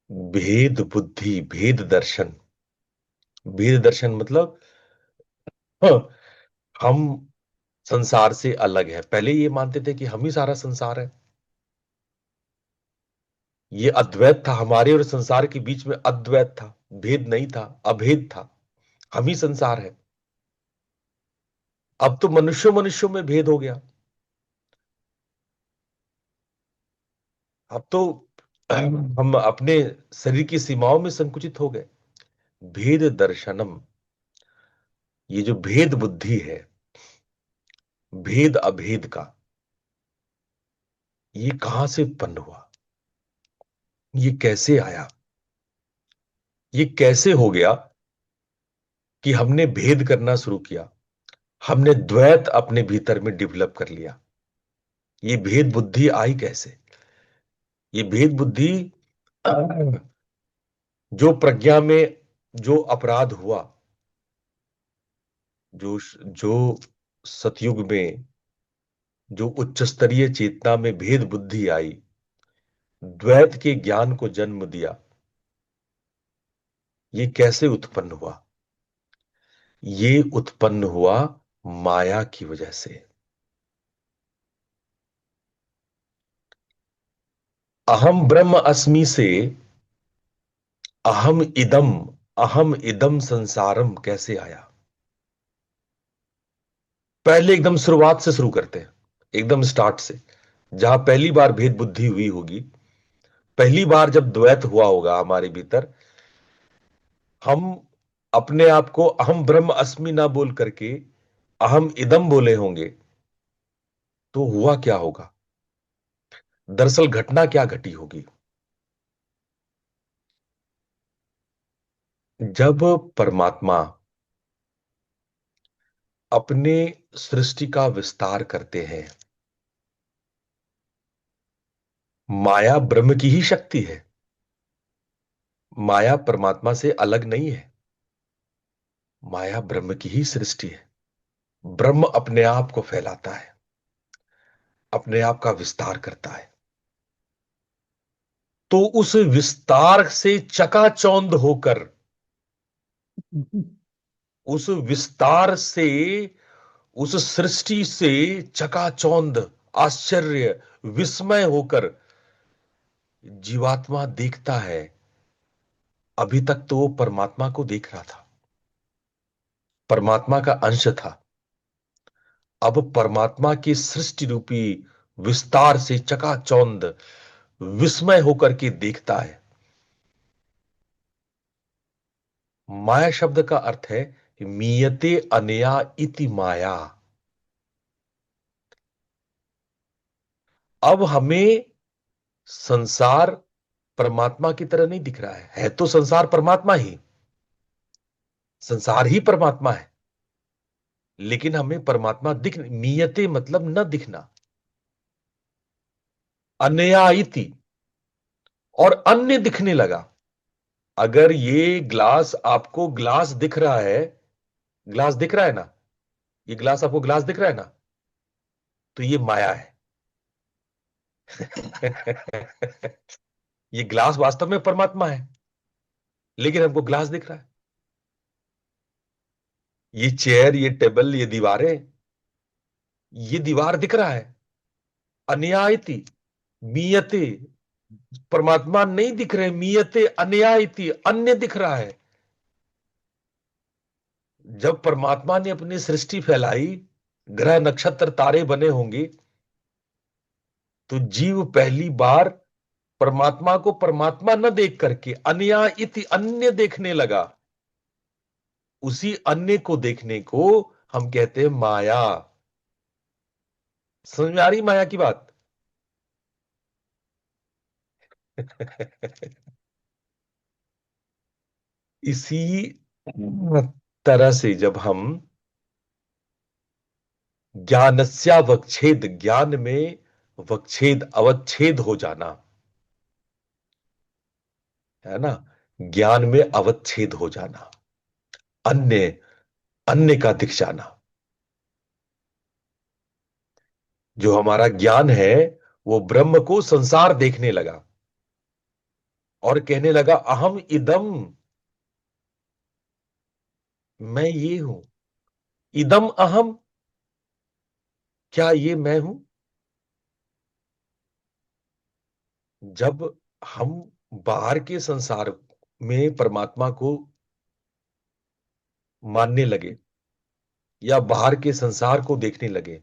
भेद बुद्धि, भेद दर्शन। भेद दर्शन मतलब हाँ, हम संसार से अलग है। पहले ये मानते थे कि हम ही सारा संसार है। ये अद्वैत था, हमारे और संसार के बीच में अद्वैत था, भेद नहीं था, अभेद था। हम ही संसार है। अब तो मनुष्यों मनुष्यों में भेद हो गया। अब तो हम अपने शरीर की सीमाओं में संकुचित हो गए। भेद दर्शनम, ये जो भेद बुद्धि है, भेद अभेद का, ये कहां से उत्पन्न हुआ, ये कैसे आया, ये कैसे हो गया कि हमने भेद करना शुरू किया, हमने द्वैत अपने भीतर में डेवलप कर लिया। ये भेद बुद्धि आई कैसे? ये भेद बुद्धि जो प्रज्ञा में जो अपराध हुआ, जो सतयुग में जो उच्च स्तरीय चेतना में भेद बुद्धि आई, द्वैत के ज्ञान को जन्म दिया, ये कैसे उत्पन्न हुआ? ये उत्पन्न हुआ माया की वजह से। अहम ब्रह्म अस्मि से अहम इदम संसारम कैसे आया? पहले एकदम शुरुआत से शुरू करते हैं, एकदम स्टार्ट से, जहां पहली बार भेद बुद्धि हुई होगी, पहली बार जब द्वैत हुआ होगा हमारे भीतर, हम अपने आप को अहम ब्रह्म अस्मि ना बोल करके अहम इदम बोले होंगे, तो हुआ क्या होगा? दरअसल घटना क्या घटी होगी? जब परमात्मा अपने सृष्टि का विस्तार करते हैं, माया ब्रह्म की ही शक्ति है। माया परमात्मा से अलग नहीं है। माया ब्रह्म की ही सृष्टि है। ब्रह्म अपने आप को फैलाता है, अपने आप का विस्तार करता है। तो उस विस्तार से चकाचौंध होकर, उस विस्तार से, उस सृष्टि से चकाचौंध, आश्चर्य, विस्मय होकर जीवात्मा देखता है। अभी तक तो वो परमात्मा को देख रहा था, परमात्मा का अंश था। अब परमात्मा की सृष्टि रूपी विस्तार से चकाचौंध, विस्मय होकर के देखता है। माया शब्द का अर्थ है मीयते अनया इति माया। अब हमें संसार परमात्मा की तरह नहीं दिख रहा है तो संसार परमात्मा ही, संसार ही परमात्मा है, लेकिन हमें परमात्मा दिख, मीयते मतलब न दिखना, अनया इति, और अन्य दिखने लगा। अगर ये ग्लास आपको ग्लास दिख रहा है, ग्लास दिख रहा है ना, ये ग्लास आपको ग्लास दिख रहा है ना, तो ये माया है। ये ग्लास वास्तव में परमात्मा है, लेकिन हमको ग्लास दिख रहा है। ये चेयर, ये टेबल, ये दीवारें, ये दीवार दिख रहा है, अन्यायति, मीयते, परमात्मा नहीं दिख रहे, मीयते अन्यायति, अन्य दिख रहा है। जब परमात्मा ने अपनी सृष्टि फैलाई, ग्रह नक्षत्र तारे बने होंगे, तो जीव पहली बार परमात्मा को परमात्मा न देख करके अन्या इति, अन्य देखने लगा। उसी अन्य को देखने को हम कहते हैं माया। समझ में आ रही माया की बात? इसी तरह से जब हम ज्ञानस्यावच्छेद, ज्ञान में वक्षेद अवच्छेद हो जाना, है ना, ज्ञान में अवच्छेद हो जाना, अन्य अन्य का दिख जाना। जो हमारा ज्ञान है वो ब्रह्म को संसार देखने लगा और कहने लगा अहम इदम, मैं ये हूं। इदम अहम, क्या ये मैं हूं? जब हम बाहर के संसार में परमात्मा को मानने लगे या बाहर के संसार को देखने लगे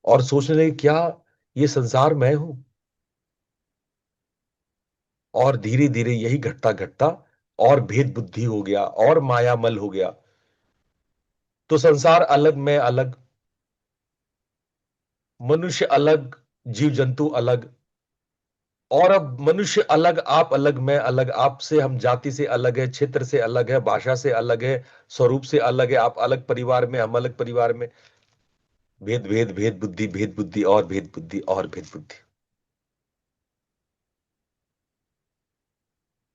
और सोचने लगे क्या ये संसार मैं हूं, और धीरे धीरे यही घटता घटता और भेद बुद्धि हो गया और मायामल हो गया, तो संसार अलग, मैं अलग, मनुष्य अलग, जीव जंतु अलग, और अब मनुष्य अलग, आप अलग, मैं अलग, आपसे हम जाति से अलग है, क्षेत्र से अलग है, भाषा से अलग है, स्वरूप से अलग है, आप अलग परिवार में, हम अलग परिवार में। भेद भेद भेद बुद्धि, भेद बुद्धि और भेद बुद्धि और भेद बुद्धि।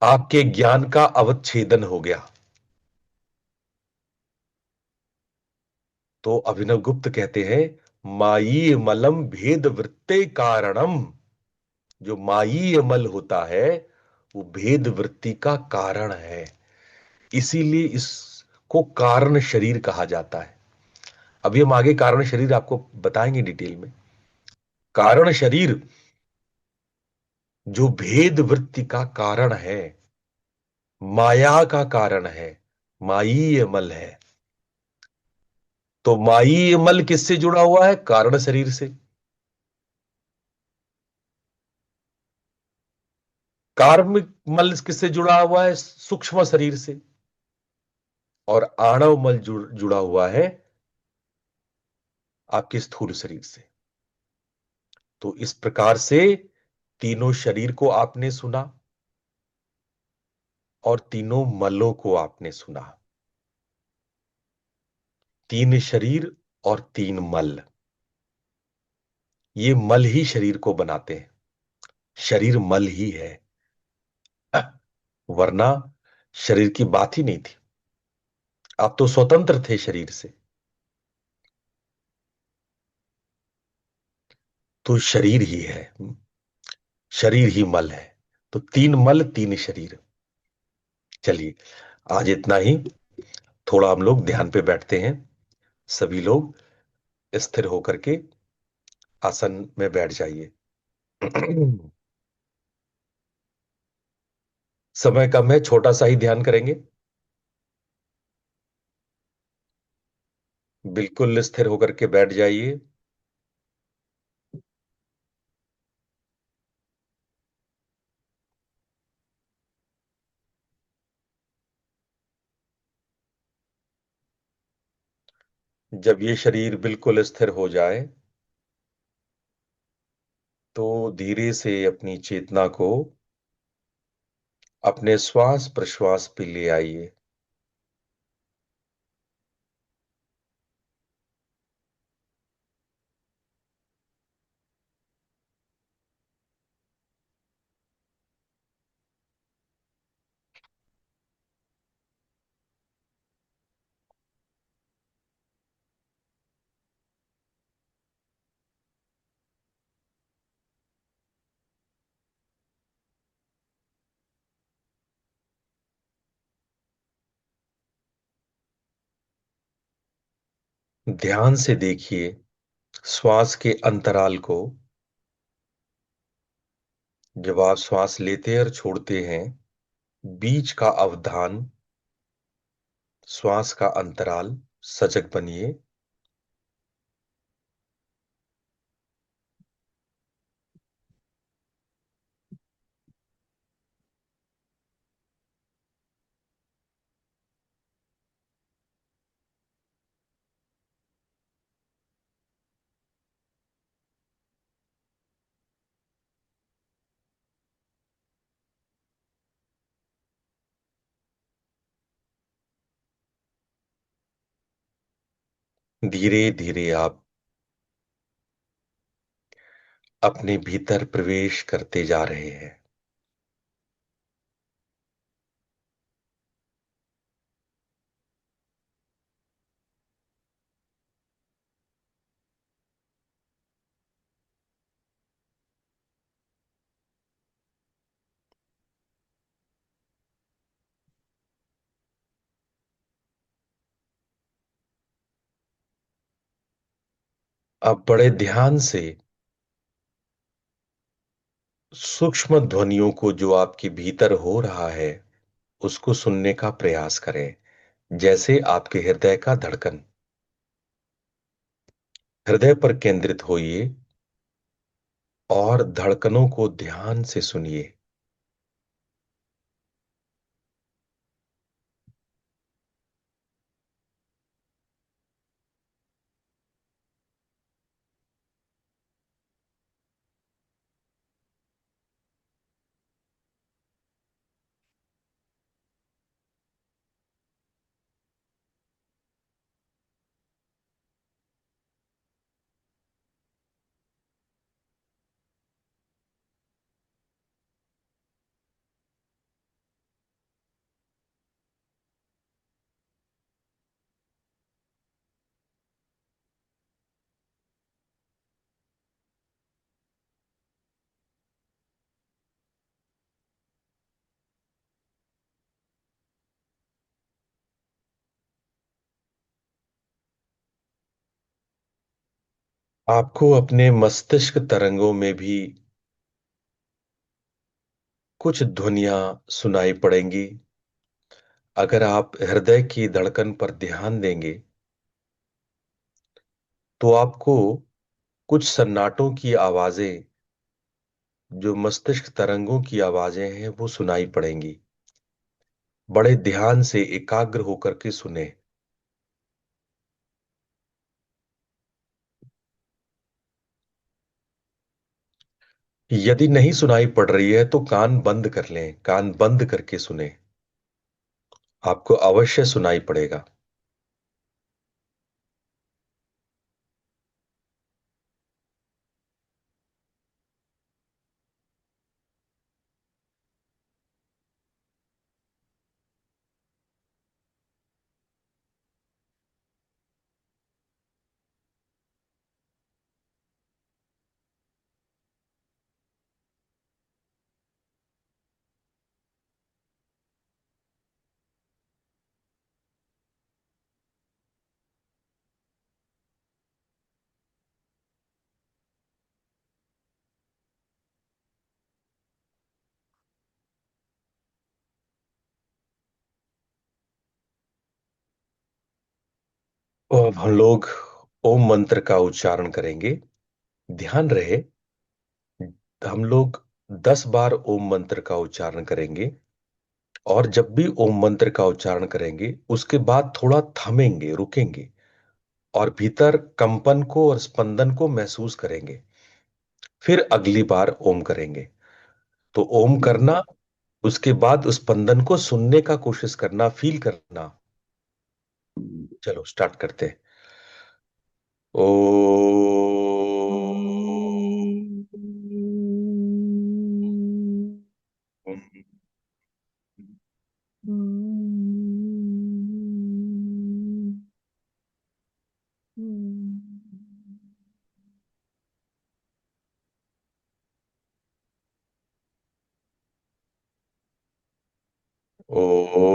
आपके ज्ञान का अवच्छेदन हो गया। तो अभिनव गुप्त कहते हैं मायी मलम भेद वृत्ते कारणम। जो मायी मल होता है वो भेद वृत्ति का कारण है, इसीलिए इसको कारण शरीर कहा जाता है। अभी हम आगे कारण शरीर आपको बताएंगे डिटेल में। कारण शरीर जो भेद वृत्ति का कारण है, माया का कारण है, मायी मल है। तो मायी मल किससे जुड़ा हुआ है? कारण शरीर से। कार्मिक मल किससे जुड़ा हुआ है? सूक्ष्म शरीर से। और आणव मल जुड़ा हुआ है आपके स्थूल शरीर से। तो इस प्रकार से तीनों शरीर को आपने सुना और तीनों मलों को आपने सुना। तीन शरीर और तीन मल, ये मल ही शरीर को बनाते हैं। शरीर मल ही है, वरना शरीर की बात ही नहीं थी। आप तो स्वतंत्र थे शरीर से। तो शरीर ही है, शरीर ही मल है। तो तीन मल तीन शरीर। चलिए, आज इतना ही। थोड़ा हम लोग ध्यान पे बैठते हैं। सभी लोग स्थिर होकर के आसन में बैठ जाइए। समय कम है, छोटा सा ही ध्यान करेंगे। बिल्कुल स्थिर होकर के बैठ जाइए। जब ये शरीर बिल्कुल स्थिर हो जाए तो धीरे से अपनी चेतना को अपने श्वास प्रश्वास पे ले आइए। ध्यान से देखिए श्वास के अंतराल को। जब आप श्वास लेते और छोड़ते हैं, बीच का अवधान, श्वास का अंतराल, सजग बनिए। धीरे धीरे आप अपने भीतर प्रवेश करते जा रहे हैं। आप बड़े ध्यान से सूक्ष्म ध्वनियों को जो आपके भीतर हो रहा है उसको सुनने का प्रयास करें। जैसे आपके हृदय का धड़कन, हृदय पर केंद्रित होइए और धड़कनों को ध्यान से सुनिए। आपको अपने मस्तिष्क तरंगों में भी कुछ ध्वनियां सुनाई पड़ेंगी। अगर आप हृदय की धड़कन पर ध्यान देंगे तो आपको कुछ सन्नाटों की आवाजें, जो मस्तिष्क तरंगों की आवाजें हैं, वो सुनाई पड़ेंगी। बड़े ध्यान से एकाग्र होकर के सुने। यदि नहीं सुनाई पड़ रही है तो कान बंद कर लें, कान बंद करके सुने। आपको अवश्य सुनाई पड़ेगा। तो अब हम लोग ओम मंत्र का उच्चारण करेंगे। ध्यान रहे, हम लोग 10 बार ओम मंत्र का उच्चारण करेंगे। और जब भी ओम मंत्र का उच्चारण करेंगे उसके बाद थोड़ा थमेंगे, रुकेंगे और भीतर कंपन को और स्पंदन को महसूस करेंगे। फिर अगली बार ओम करेंगे। तो ओम करना, उसके बाद उस स्पंदन को सुनने का कोशिश करना, फील करना। चलो स्टार्ट करते हैं। ओ ओ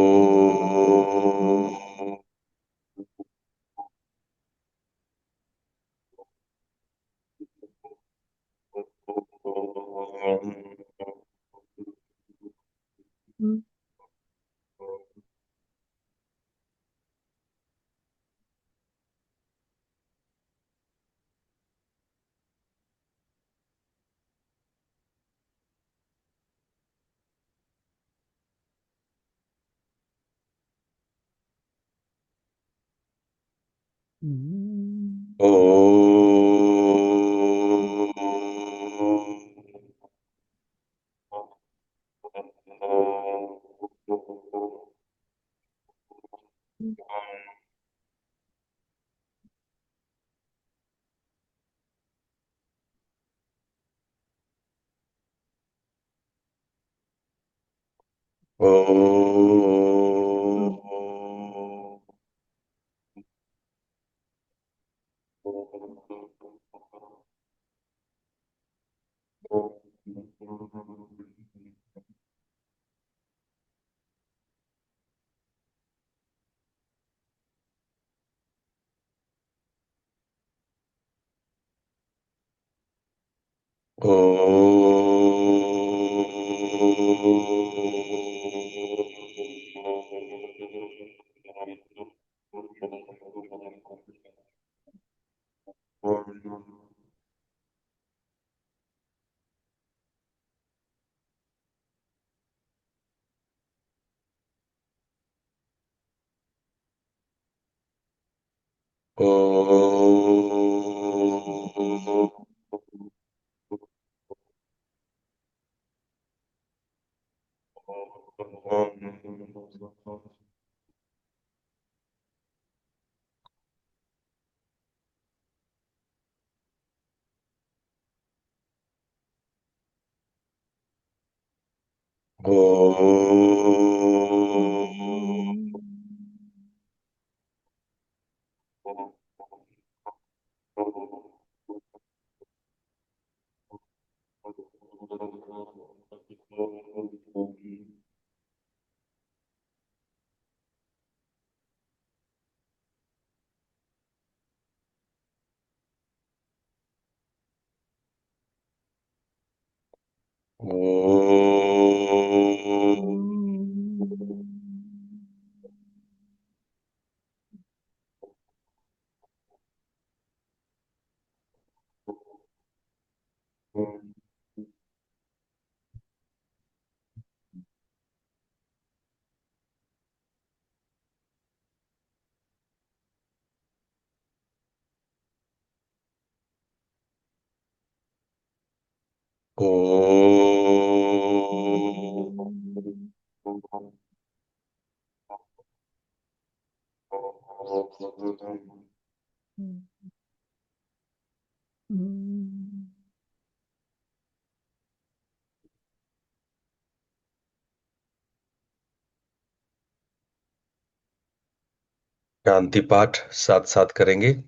शांति पाठ साथ साथ करेंगे।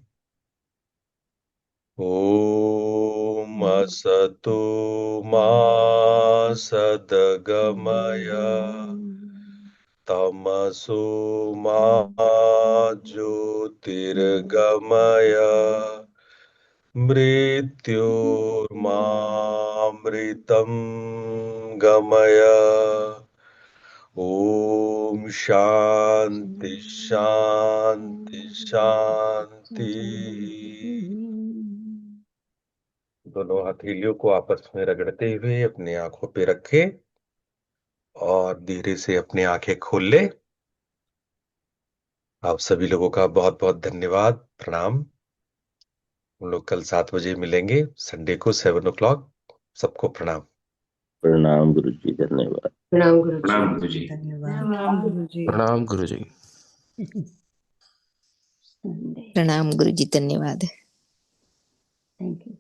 ओम असतो मा सद्गमय तमसो मा ज्योतिर्गमय मृत्योर्मामृतं गमय। ओम शांति शांति शांति। दोनों हथेलियों को आपस में रगड़ते हुए अपनी आंखों पे रखें और धीरे से अपनी आंखें खोल ले। आप सभी लोगों का बहुत बहुत धन्यवाद, प्रणाम। हम लोग कल 7 बजे मिलेंगे, संडे को 7 o'clock। सबको प्रणाम। प्रणाम गुरु जी, धन्यवाद। प्रणाम गुरु प्रणाम गुरु जी, जी। धन्यवाद। प्रणाम गुरु जी। प्रणाम गुरु जी। प्रणाम गुरु जी, धन्यवाद। Thank you.